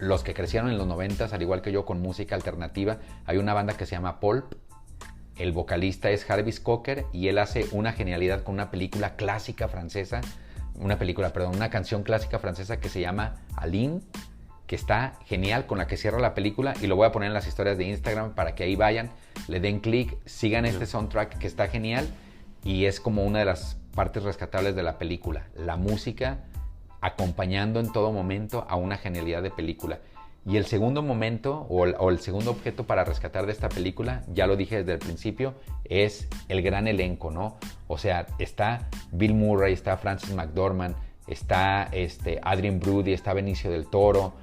los que crecieron en los 90s, al igual que yo, con música alternativa. Hay una banda que se llama Pulp, el vocalista es Jarvis Cocker y él hace una genialidad con una película clásica francesa, una canción clásica francesa que se llama Aline, que está genial, con la que cierra la película, y lo voy a poner en las historias de Instagram para que ahí vayan, le den clic, sigan este soundtrack que está genial, y es como una de las partes rescatables de la película, la música acompañando en todo momento a una genialidad de película. Y el segundo momento, o el segundo objeto para rescatar de esta película, ya lo dije desde el principio, es el gran elenco, ¿no? O sea, está Bill Murray, está Frances McDormand, está Adrien Brody, está Benicio del Toro,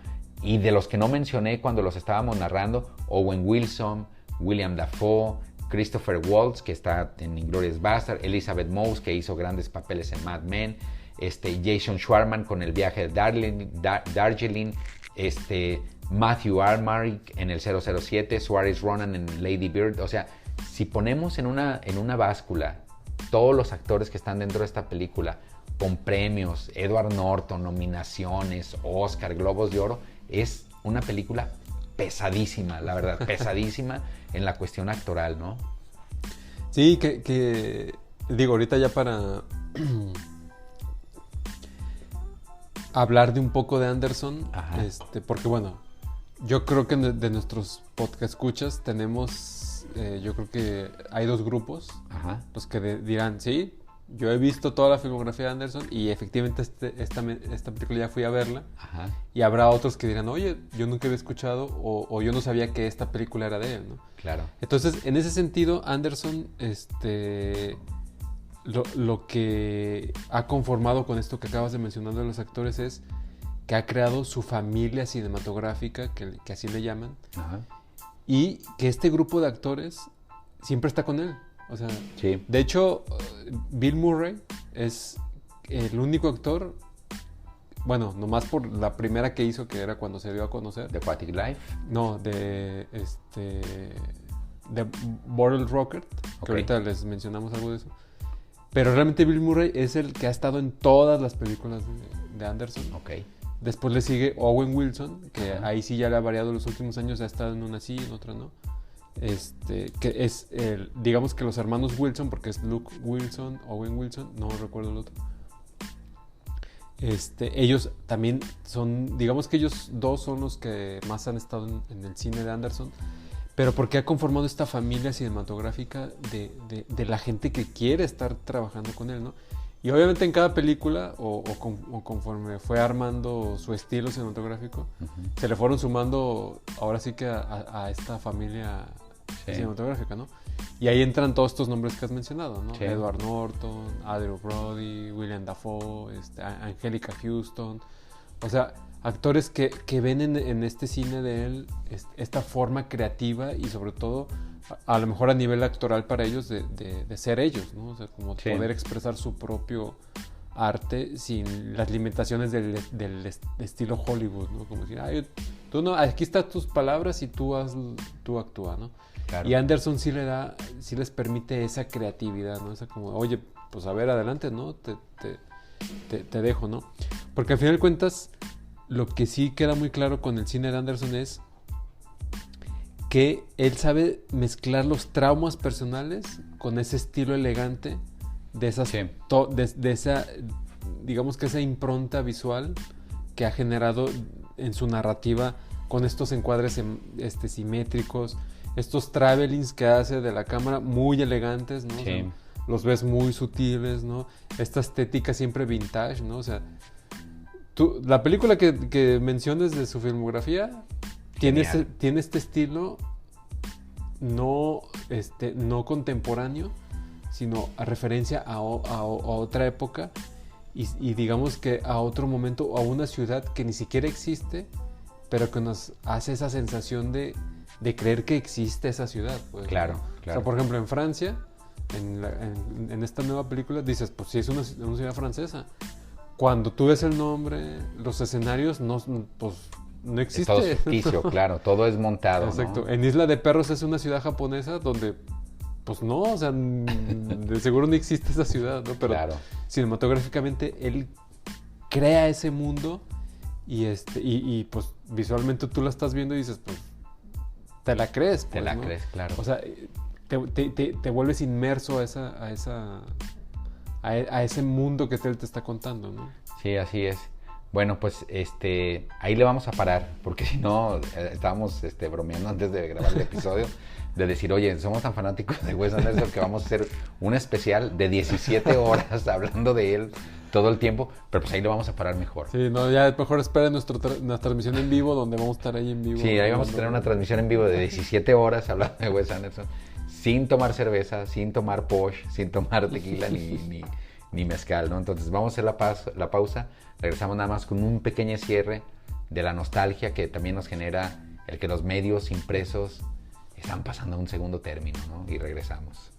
y de los que no mencioné cuando los estábamos narrando, Owen Wilson, William Dafoe, Christopher Waltz, que está en Inglourious Basterds, Elizabeth Moss, que hizo grandes papeles en Mad Men, Jason Schwartzman con El viaje de Darjeeling, Matthew Armarick en el 007, Suarez Ronan en Lady Bird. O sea, si ponemos en una báscula todos los actores que están dentro de esta película con premios, Edward Norton, nominaciones, Oscar, Globos de Oro, es una película pesadísima, la verdad, pesadísima en la cuestión actoral, ¿no? Sí, que digo, ahorita ya para hablar de un poco de Anderson, porque bueno, yo creo que de nuestros podcast escuchas tenemos, yo creo que hay dos grupos, los que dirán, sí, yo he visto toda la filmografía de Anderson y efectivamente esta película ya fui a verla, y habrá otros que dirán, oye, yo nunca había escuchado o yo no sabía que esta película era de él, ¿no? Claro. Entonces, en ese sentido, Anderson, lo que ha conformado con esto que acabas de mencionar de los actores es que ha creado su familia cinematográfica, que así le llaman, y que este grupo de actores siempre está con él. O sea, sí. De hecho, Bill Murray es el único actor, bueno, nomás por la primera que hizo, que era cuando se dio a conocer. ¿De Aquatic Life? No, de Bottle Rocket, que ahorita les mencionamos algo de eso. Pero realmente Bill Murray es el que ha estado en todas las películas de Anderson. Okay. Después le sigue Owen Wilson, que ahí sí ya le ha variado los últimos años, ha estado en una sí, en otra no. Que es digamos que los hermanos Wilson, porque es Luke Wilson, Owen Wilson, no recuerdo el otro. Ellos también son, digamos que ellos dos son los que más han estado en el cine de Anderson, pero porque ha conformado esta familia cinematográfica de la gente que quiere estar trabajando con él, ¿no? Y obviamente en cada película, o conforme fue armando su estilo cinematográfico, se le fueron sumando ahora sí que a esta familia cinematográfica, ¿no? Y ahí entran todos estos nombres que has mencionado, ¿no? Sí. Edward Norton, Adrien Brody, William Dafoe, Angelica Houston. O sea, actores que ven en este cine de él esta forma creativa y sobre todo a lo mejor a nivel actoral para ellos de ser ellos, ¿no? O sea, como poder expresar su propio arte sin las limitaciones del estilo Hollywood, ¿no? Como decir, tú no, aquí están tus palabras y tú actúa, ¿no? Claro. Y Anderson sí les permite esa creatividad, ¿no? Esa como, oye, pues a ver, adelante, ¿no? Te dejo, ¿no? Porque al final de cuentas, lo que sí queda muy claro con el cine de Anderson es que él sabe mezclar los traumas personales con ese estilo elegante de esas, de esa, digamos que esa impronta visual que ha generado en su narrativa con estos encuadres simétricos, estos travelings que hace de la cámara muy elegantes, ¿no? Sí. O sea, los ves muy sutiles, ¿no? Esta estética siempre vintage, ¿no? O sea, la película que menciones de su filmografía tiene este estilo no contemporáneo, sino a referencia a otra época y digamos que a otro momento, a una ciudad que ni siquiera existe, pero que nos hace esa sensación de creer que existe esa ciudad. Pues, claro, ¿no? claro. O sea, por ejemplo, en Francia, en esta nueva película, dices, pues sí, es una ciudad francesa. Cuando tú ves el nombre, los escenarios, pues no existe. Todo es ficticio, claro, todo es montado. Exacto. ¿No? En Isla de Perros es una ciudad japonesa donde, pues no, o sea, de seguro no existe esa ciudad, ¿no? Pero claro, cinematográficamente él crea ese mundo y pues visualmente tú la estás viendo y dices, pues, te la crees. Pues, te la ¿no? crees, claro. O sea, te vuelves inmerso a ese mundo que él te está contando, ¿no? Sí, así es. Bueno, pues ahí le vamos a parar, porque si no, estábamos bromeando antes de grabar el episodio, de decir, oye, somos tan fanáticos de Wes Anderson que vamos a hacer un especial de 17 horas hablando de él todo el tiempo, pero pues ahí le vamos a parar mejor. Sí, no, ya mejor esperen nuestra transmisión en vivo, donde vamos a estar ahí en vivo. Sí, ahí vamos a tener una transmisión en vivo de 17 horas hablando de Wes Anderson, sin tomar cerveza, sin tomar posh, sin tomar tequila ni mezcal, ¿no? Entonces vamos a hacer la pausa, regresamos nada más con un pequeño cierre de la nostalgia que también nos genera el que los medios impresos están pasando a un segundo término, ¿no? Y regresamos.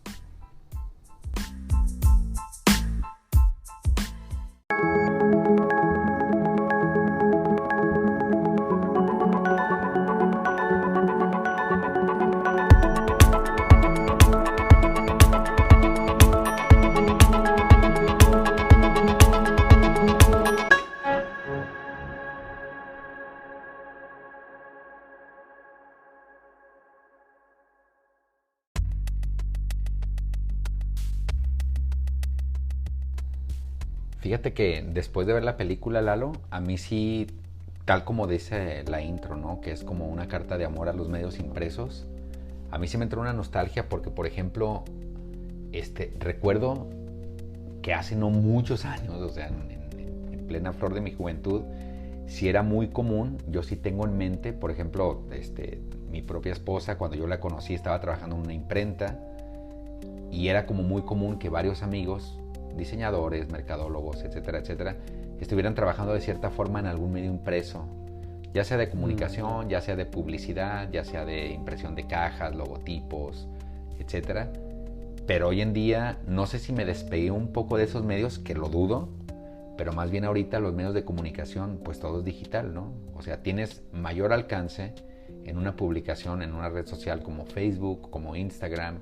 Fíjate que después de ver la película, Lalo, a mí sí, tal como dice la intro, ¿no? Que es como una carta de amor a los medios impresos. A mí sí me entró una nostalgia porque, por ejemplo, recuerdo que hace no muchos años, o sea, en plena flor de mi juventud, sí era muy común. Yo sí tengo en mente, por ejemplo, mi propia esposa, cuando yo la conocí, estaba trabajando en una imprenta y era como muy común que varios amigos, diseñadores, mercadólogos, etcétera, etcétera, estuvieran trabajando de cierta forma en algún medio impreso, ya sea de comunicación, ya sea de publicidad, ya sea de impresión de cajas, logotipos, etcétera. Pero hoy en día no sé si me despegué un poco de esos medios, que lo dudo, pero más bien ahorita los medios de comunicación, pues todo es digital, ¿no? O sea, tienes mayor alcance en una publicación, en una red social como Facebook, como Instagram,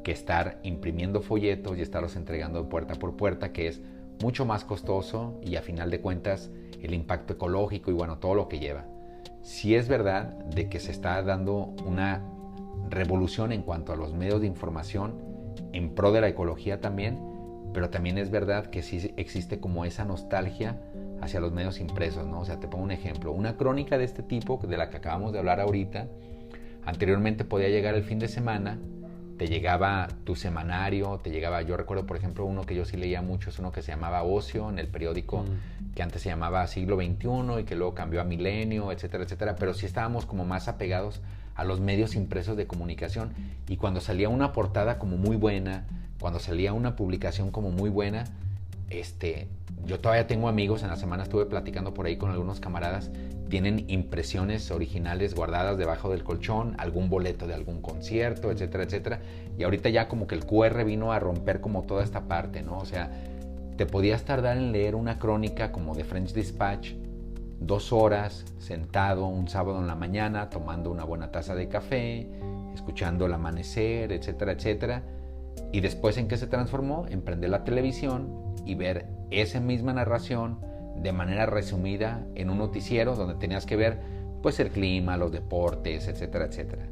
que estar imprimiendo folletos y estarlos entregando puerta por puerta, que es mucho más costoso y a final de cuentas el impacto ecológico y bueno, todo lo que lleva. Sí es verdad de que se está dando una revolución en cuanto a los medios de información en pro de la ecología también, pero también es verdad que sí existe como esa nostalgia hacia los medios impresos, ¿no? O sea, te pongo un ejemplo, una crónica de este tipo, de la que acabamos de hablar ahorita, anteriormente podía llegar el fin de semana, te llegaba tu semanario, yo recuerdo por ejemplo uno que yo sí leía mucho, es uno que se llamaba Ocio, en el periódico que antes se llamaba Siglo XXI y que luego cambió a Milenio, etcétera, etcétera, pero sí estábamos como más apegados a los medios impresos de comunicación, y cuando salía una portada como muy buena, cuando salía una publicación como muy buena, yo todavía tengo amigos, en la semana estuve platicando por ahí con algunos camaradas, tienen impresiones originales guardadas debajo del colchón, algún boleto de algún concierto, etcétera, etcétera, y ahorita ya como que el QR vino a romper como toda esta parte, ¿no? O sea, te podías tardar en leer una crónica como de French Dispatch 2 horas sentado un sábado en la mañana tomando una buena taza de café, escuchando el amanecer, etcétera, etcétera, y después ¿en qué se transformó? En prender la televisión y ver esa misma narración de manera resumida en un noticiero donde tenías que ver pues el clima, los deportes, etcétera, etcétera.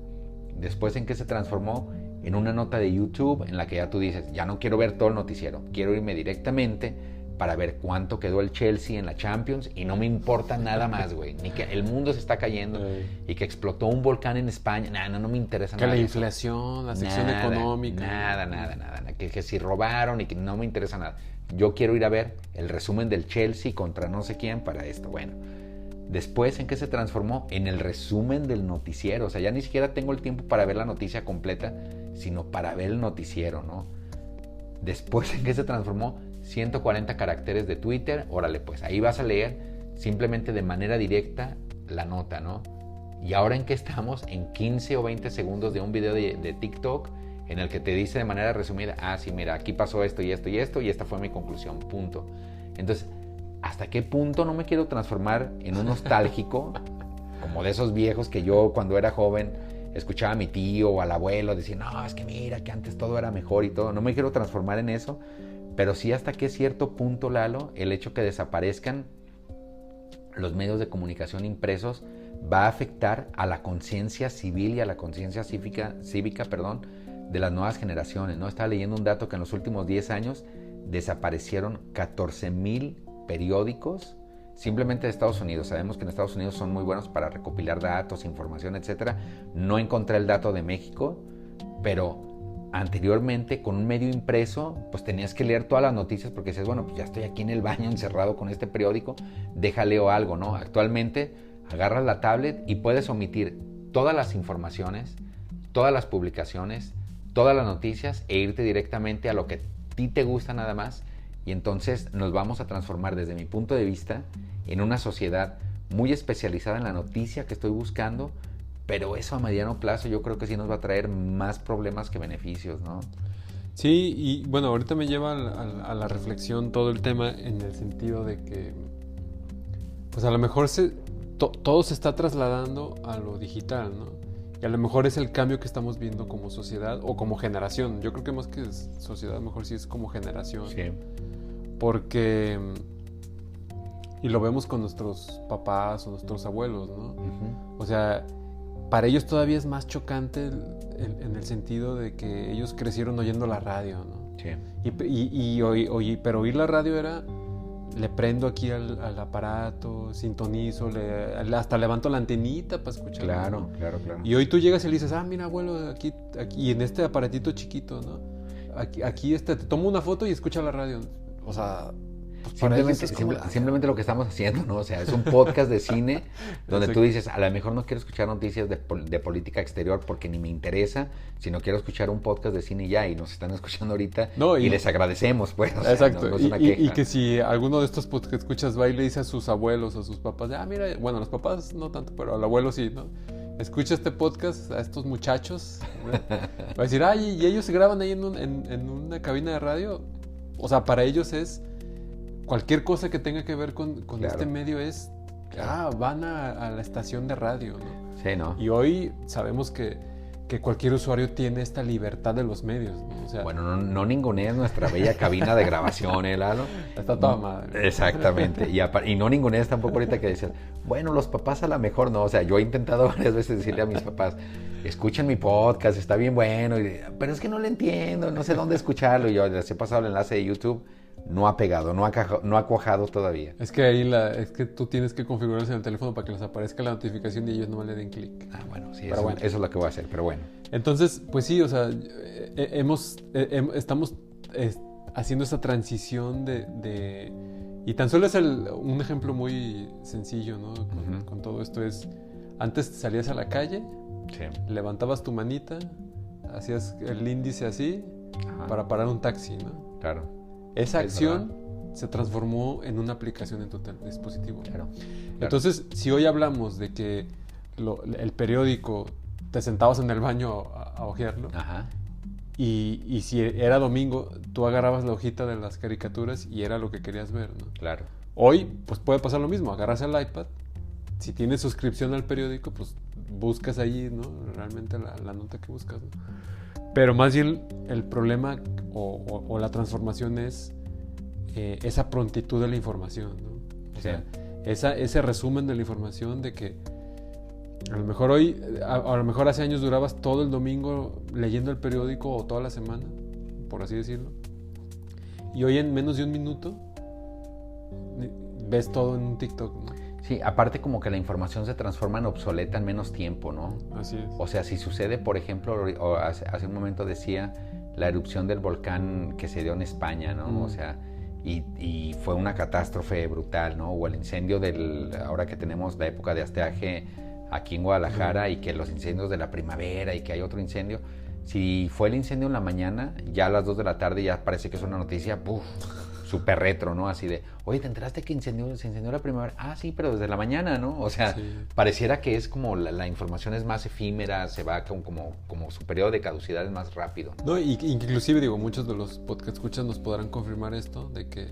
Después ¿en qué se transformó? En una nota de YouTube en la que ya tú dices, ya no quiero ver todo el noticiero, quiero irme directamente para ver cuánto quedó el Chelsea en la Champions y no me importa nada más, güey, ni que el mundo se está cayendo y que explotó un volcán en España, no me interesa nada. Que la inflación, la sección económica. Nada, que si robaron y que no me interesa nada. Yo quiero ir a ver el resumen del Chelsea contra no sé quién para esto. Bueno, después ¿en qué se transformó? En el resumen del noticiero. O sea, ya ni siquiera tengo el tiempo para ver la noticia completa, sino para ver el noticiero, ¿no? Después ¿en qué se transformó? 140 caracteres de Twitter. Órale, pues ahí vas a leer simplemente de manera directa la nota, ¿no? Y ahora ¿en qué estamos? En 15 o 20 segundos de un video de TikTok en el que te dice de manera resumida, sí, mira, aquí pasó esto y esto y esto, y esta fue mi conclusión, punto. Entonces, ¿hasta qué punto no me quiero transformar en un nostálgico, como de esos viejos que yo cuando era joven escuchaba a mi tío o al abuelo decir, no, es que mira, que antes todo era mejor y todo? No me quiero transformar en eso, pero sí hasta qué cierto punto, Lalo, el hecho que desaparezcan los medios de comunicación impresos va a afectar a la conciencia civil y a la conciencia cívica, de las nuevas generaciones, ¿no? Estaba leyendo un dato que en los últimos 10 años desaparecieron 14,000 periódicos simplemente de Estados Unidos. Sabemos que en Estados Unidos son muy buenos para recopilar datos, información, etcétera. No encontré el dato de México, pero anteriormente con un medio impreso, pues tenías que leer todas las noticias porque decías, bueno, pues ya estoy aquí en el baño encerrado con este periódico, leo algo, ¿no? Actualmente agarras la tablet y puedes omitir todas las informaciones, todas las publicaciones, todas las noticias e irte directamente a lo que a ti te gusta nada más, y entonces nos vamos a transformar, desde mi punto de vista, en una sociedad muy especializada en la noticia que estoy buscando, pero eso a mediano plazo yo creo que sí nos va a traer más problemas que beneficios, ¿no? Sí, y bueno, ahorita me lleva a la reflexión todo el tema en el sentido de que, pues a lo mejor todo se está trasladando a lo digital, ¿no? Y a lo mejor es el cambio que estamos viendo como sociedad o como generación. Yo creo que más que sociedad, a lo mejor sí es como generación. Sí. Porque, y lo vemos con nuestros papás o nuestros abuelos, ¿no? Uh-huh. O sea, para ellos todavía es más chocante en el sentido de que ellos crecieron oyendo la radio, ¿no? Sí. Pero oír la radio era, le prendo aquí al aparato, sintonizo, hasta levanto la antenita para escuchar. Claro, ¿no? claro. Y hoy tú llegas y le dices, mira, abuelo, aquí y en este aparatito chiquito, ¿no? Aquí te tomo una foto y escucha la radio. O sea, pues simplemente lo que estamos haciendo, ¿no? O sea, es un podcast de cine donde tú dices, a lo mejor no quiero escuchar noticias de política exterior porque ni me interesa, sino quiero escuchar un podcast de cine ya, y nos están escuchando ahorita, y les agradecemos, pues. O sea, exacto. no es una queja. Y que si alguno de estos podcasts que escuchas va y le dice a sus abuelos o a sus papás, mira, bueno, los papás no tanto, pero al abuelo sí, ¿no? Escucha este podcast a estos muchachos, ¿no? Va a decir, y ellos se graban ahí en una cabina de radio. O sea, para ellos es cualquier cosa que tenga que ver con Claro. este medio es, van a la estación de radio, ¿no? Sí, ¿no? Y hoy sabemos que cualquier usuario tiene esta libertad de los medios, ¿no? O sea, Bueno, no ningunees nuestra bella cabina de grabación, Lalo. está toda madre. Exactamente. Y no ningunees tampoco ahorita que decías, bueno, los papás a lo mejor no. O sea, yo he intentado varias veces decirle a mis papás, escuchen mi podcast, está bien bueno. Pero es que no lo entiendo, no sé dónde escucharlo. Y yo les he pasado el enlace de YouTube. No ha pegado, no ha cuajado todavía. Es que ahí es que tú tienes que configurarse en el teléfono para que les aparezca la notificación y ellos no le den clic. Bueno, sí, Pero eso es lo que voy a hacer, pero bueno. Entonces, pues sí, o sea, estamos haciendo esta transición y tan solo es un ejemplo muy sencillo, ¿no? Con todo esto es, antes salías a la calle, Sí. levantabas tu manita, hacías el índice así, Ajá. para parar un taxi, ¿no? Claro. Esa Es acción se transformó en una aplicación en tu dispositivo. Claro. Entonces, si hoy hablamos de que el periódico te sentabas en el baño a hojearlo, Ajá. y si era domingo, tú agarrabas la hojita de las caricaturas y era lo que querías ver, ¿no? Claro. Hoy, pues puede pasar lo mismo, agarras el iPad, si tienes suscripción al periódico, pues buscas allí, ¿no? Realmente la nota que buscas, ¿no? Pero más bien el problema o la transformación es esa prontitud de la información, ¿no? O sea, ese resumen de la información de que a lo mejor hoy, a lo mejor hace años durabas todo el domingo leyendo el periódico o toda la semana, por así decirlo. Y hoy en menos de un minuto ves todo en un TikTok, ¿no? Sí, aparte como que la información se transforma en obsoleta en menos tiempo, ¿no? Así es. O sea, si sucede, por ejemplo, hace un momento decía la erupción del volcán que se dio en España, ¿no? O sea, y fue una catástrofe brutal, ¿no? O el incendio ahora que tenemos la época de estiaje aquí en Guadalajara, y que los incendios de la primavera y que hay otro incendio. Si fue el incendio en la mañana, ya a las 2 de la tarde ya parece que es una noticia, súper retro, ¿no? Así de, oye, ¿te enteraste que se incendió la primavera? Ah, sí, pero desde la mañana, ¿no? O sea, sí. Pareciera que es como la información es más efímera, se va como su periodo de caducidad es más rápido. No, y inclusive, digo, muchos de los podcast escuchas nos podrán confirmar esto, de que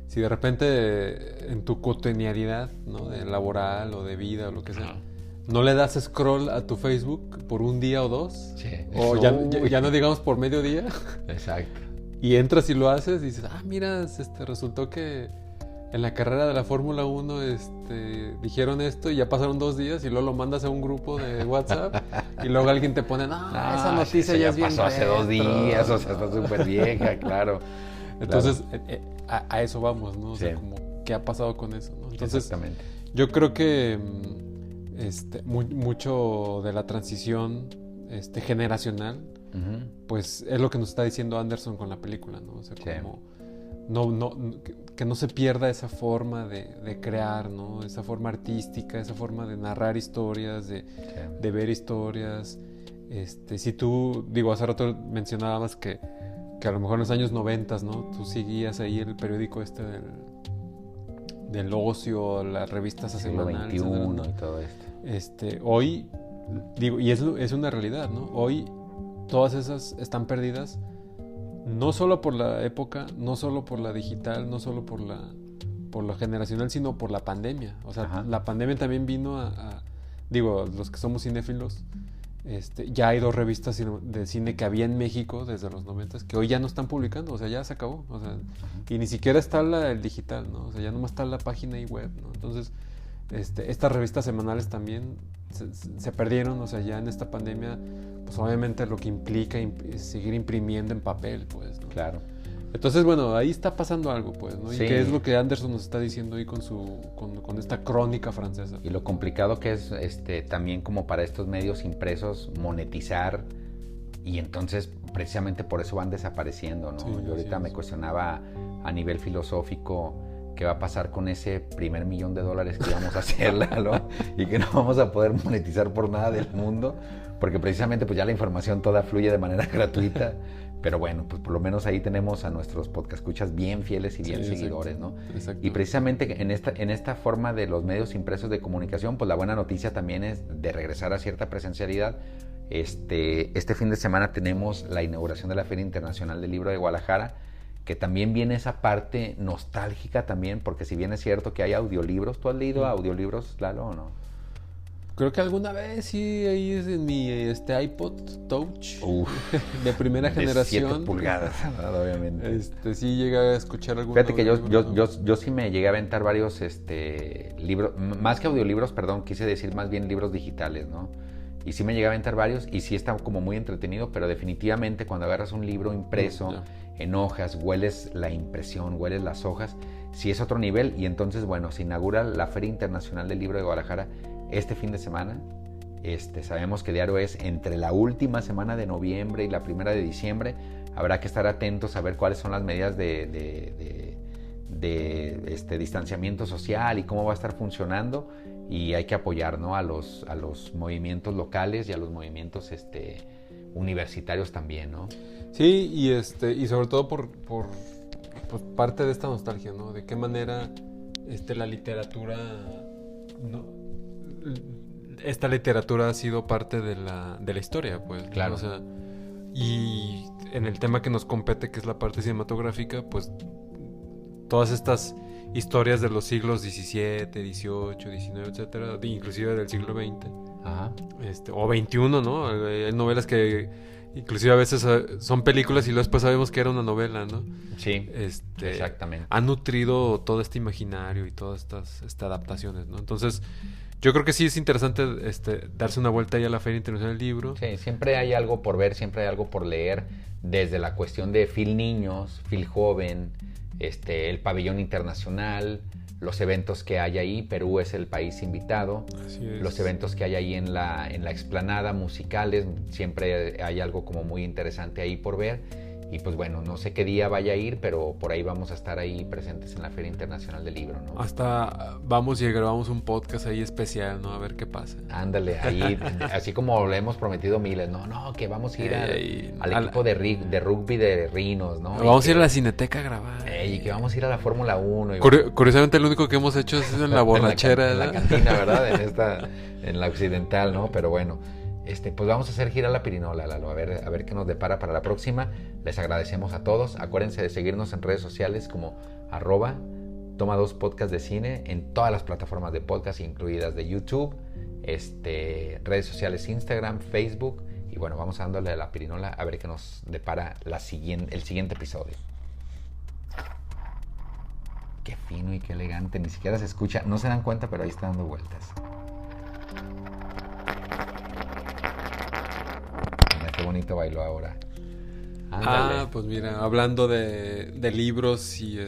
si de repente en tu cotidianidad, ¿no? De laboral o de vida o lo que sea, no le das scroll a tu Facebook por un día o dos, Sí. o ya no digamos por medio día, Exacto. y entras y lo haces y dices, mira, resultó que en la carrera de la Fórmula 1 dijeron esto y ya pasaron 2 días, y luego lo mandas a un grupo de WhatsApp y luego alguien te pone, esa noticia ya es bien pasó hace 2 días, o sea, está súper vieja, claro. Entonces, a eso vamos, ¿no? O sea, Sí. qué ha pasado con eso, ¿no? Entonces, Exactamente. yo creo que mucho de la transición generacional, pues es lo que nos está diciendo Anderson con la película, ¿no? O sea, Sí. como que no se pierda esa forma de crear, ¿no? Esa forma artística, esa forma de narrar historias, de ver historias. Si tú, digo, hace rato mencionábamos que a lo mejor en los años 90, ¿no? Tú seguías ahí el periódico del ocio, las revistas Siglo semanales. XXI ¿no? y todo esto. Hoy, digo, y es una realidad, ¿no? Hoy todas esas están perdidas, no solo por la época, no solo por la digital, no solo por la generacional, sino por la pandemia. O sea, Ajá. la pandemia también vino digo, los que somos cinéfilos, ya hay 2 revistas de cine que había en México desde los 90 que hoy ya no están publicando, o sea, ya se acabó, o sea, y ni siquiera está el digital, ¿no? O sea, ya nomás está la página y web, ¿no? Entonces, estas revistas semanales también se perdieron, o sea, ya en esta pandemia, pues obviamente lo que implica seguir imprimiendo en papel, pues, ¿no? Claro. Entonces, bueno, ahí está pasando algo, pues, ¿no? Sí. Y qué es lo que Anderson nos está diciendo ahí con esta crónica francesa. Y lo complicado que es también como para estos medios impresos monetizar, y entonces precisamente por eso van desapareciendo, ¿no? Sí, Yo ahorita me cuestionaba a nivel filosófico qué va a pasar con ese primer $1,000,000 que íbamos a hacer, Lalo, y que no vamos a poder monetizar por nada del mundo, porque precisamente pues ya la información toda fluye de manera gratuita. Pero bueno, pues por lo menos ahí tenemos a nuestros podcastescuchas bien fieles y bien seguidores, ¿no? Exacto. Y precisamente en esta forma de los medios impresos de comunicación, pues la buena noticia también es de regresar a cierta presencialidad. Este fin de semana tenemos la inauguración de la Feria Internacional del Libro de Guadalajara, que también viene esa parte nostálgica también, porque si bien es cierto que hay audiolibros, ¿tú has leído audiolibros, Lalo, o no? Creo que alguna vez sí, ahí es en mi iPod Touch. Uf, de primera de generación. 7 pulgadas, obviamente. Sí llegué a escuchar algún Fíjate que audiolibro, yo sí me llegué a aventar varios libros, más que audiolibros, perdón, quise decir más bien libros digitales, ¿no? Y sí me llegué a aventar varios y sí está como muy entretenido, pero definitivamente cuando agarras un libro impreso en hojas, hueles la impresión, hueles las hojas, sí es otro nivel. Y entonces, bueno, se inaugura la Feria Internacional del Libro de Guadalajara este fin de semana. Sabemos que diario es entre la última semana de noviembre y la primera de diciembre. Habrá que estar atentos a ver cuáles son las medidas de distanciamiento social y cómo va a estar funcionando, y hay que apoyar, ¿no? a los movimientos locales y a los movimientos universitarios también, ¿no? Sí, y sobre todo por pues parte de esta nostalgia, ¿no? De qué manera la literatura, ¿no? Esta literatura ha sido parte de la historia, pues, ¿no? Claro. O sea, y en el tema que nos compete, que es la parte cinematográfica, pues todas estas historias de los siglos XVII, XVIII, XIX, etcétera, inclusive del siglo XX, Ajá. o XXI, ¿no? Hay novelas que inclusive a veces son películas y luego después sabemos que era una novela, ¿no? Sí, exactamente. Han nutrido todo este imaginario y todas estas adaptaciones, ¿no? Entonces, yo creo que sí es interesante darse una vuelta ahí a la Feria Internacional del Libro. Sí, siempre hay algo por ver, siempre hay algo por leer, desde la cuestión de Fil Niños, Fil Joven, el pabellón internacional, los eventos que hay ahí. Perú es el país invitado. Así es. Los eventos que hay ahí en la explanada, musicales, siempre hay algo como muy interesante ahí por ver. Y pues bueno, no sé qué día vaya a ir, pero por ahí vamos a estar ahí presentes en la Feria Internacional del Libro, ¿no? Hasta vamos y grabamos un podcast ahí especial, ¿no? A ver qué pasa. Ándale, ahí, así como le hemos prometido miles, no, que vamos a ir al equipo de rugby de Rinos, ¿no? Vamos a ir a la Cineteca a grabar. Y que vamos a ir a la Fórmula 1. Curiosamente, lo único que hemos hecho es en la borrachera. En la cantina, ¿verdad? En la occidental, ¿no? Pero bueno, pues vamos a hacer gira la pirinola, Lalo, a ver qué nos depara para la próxima. Les agradecemos a todos. Acuérdense de seguirnos en redes sociales como @Toma2Podcast de Cine en todas las plataformas de podcast, incluidas de YouTube, redes sociales Instagram, Facebook. Y bueno, vamos dándole a la pirinola a ver qué nos depara el siguiente episodio. Qué fino y qué elegante, ni siquiera se escucha, no se dan cuenta, pero ahí está dando vueltas. Mira qué bonito bailó ahora. Ándale. Pues mira, hablando de libros y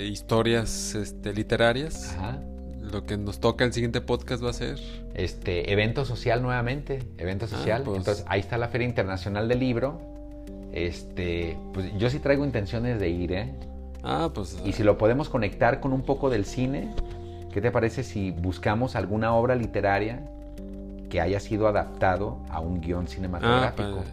historias literarias, Ajá. lo que nos toca el siguiente podcast va a ser... Evento social nuevamente, evento social. Pues. Entonces, ahí está la Feria Internacional del Libro. Pues yo sí traigo intenciones de ir, ¿eh? Pues... Y si lo podemos conectar con un poco del cine, ¿qué te parece si buscamos alguna obra literaria que haya sido adaptado a un guión cinematográfico?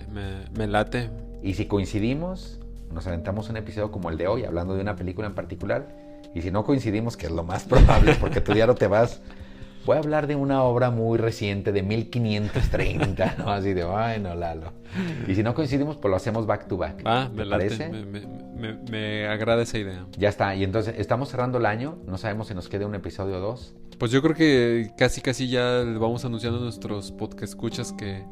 Me late. Y si coincidimos, nos aventamos un episodio como el de hoy, hablando de una película en particular. Y si no coincidimos, que es lo más probable, porque tú ya no te vas... Voy a hablar de una obra muy reciente, de 1530, ¿no? Así de, ay, no, Lalo. Y si no coincidimos, pues lo hacemos back to back. Me late. parece? Me agrada esa idea. Ya está. Y entonces, estamos cerrando el año. No sabemos si nos queda un episodio o 2. Pues yo creo que casi ya vamos anunciando a nuestros podcast escuchas que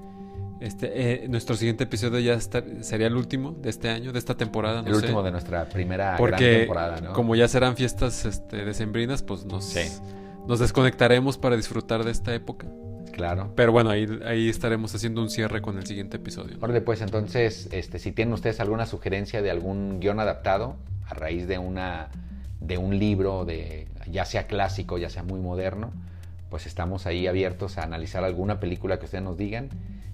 nuestro siguiente episodio ya sería el último de este año, de esta temporada. El último de nuestra primera porque gran temporada, ¿no? como ya serán fiestas decembrinas, pues Sí. nos desconectaremos para disfrutar de esta época. Claro. Pero bueno, ahí estaremos haciendo un cierre con el siguiente episodio, ¿no? Órale, pues entonces, si tienen ustedes alguna sugerencia de algún guión adaptado a raíz de un libro, ya sea clásico, ya sea muy moderno, pues estamos ahí abiertos a analizar alguna película que ustedes nos digan.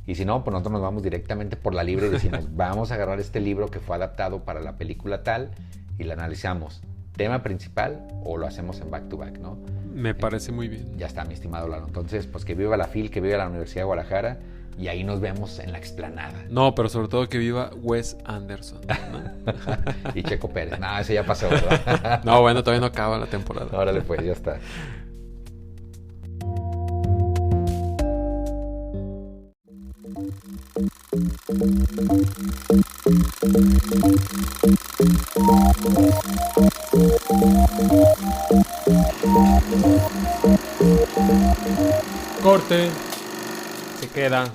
Y si no, pues nosotros nos vamos directamente por la libre y decimos, vamos a agarrar este libro que fue adaptado para la película tal y la analizamos. ¿Tema principal o lo hacemos en back to back, no? Me parece muy bien. Ya está, mi estimado Lalo. Entonces, pues que viva la FIL, que viva la Universidad de Guadalajara y ahí nos vemos en la explanada. No, pero sobre todo que viva Wes Anderson, ¿no? Y Checo Pérez. No, ese ya pasó, ¿verdad? No, bueno, todavía no acaba la temporada. Órale, pues, ya está. Corte. Se queda.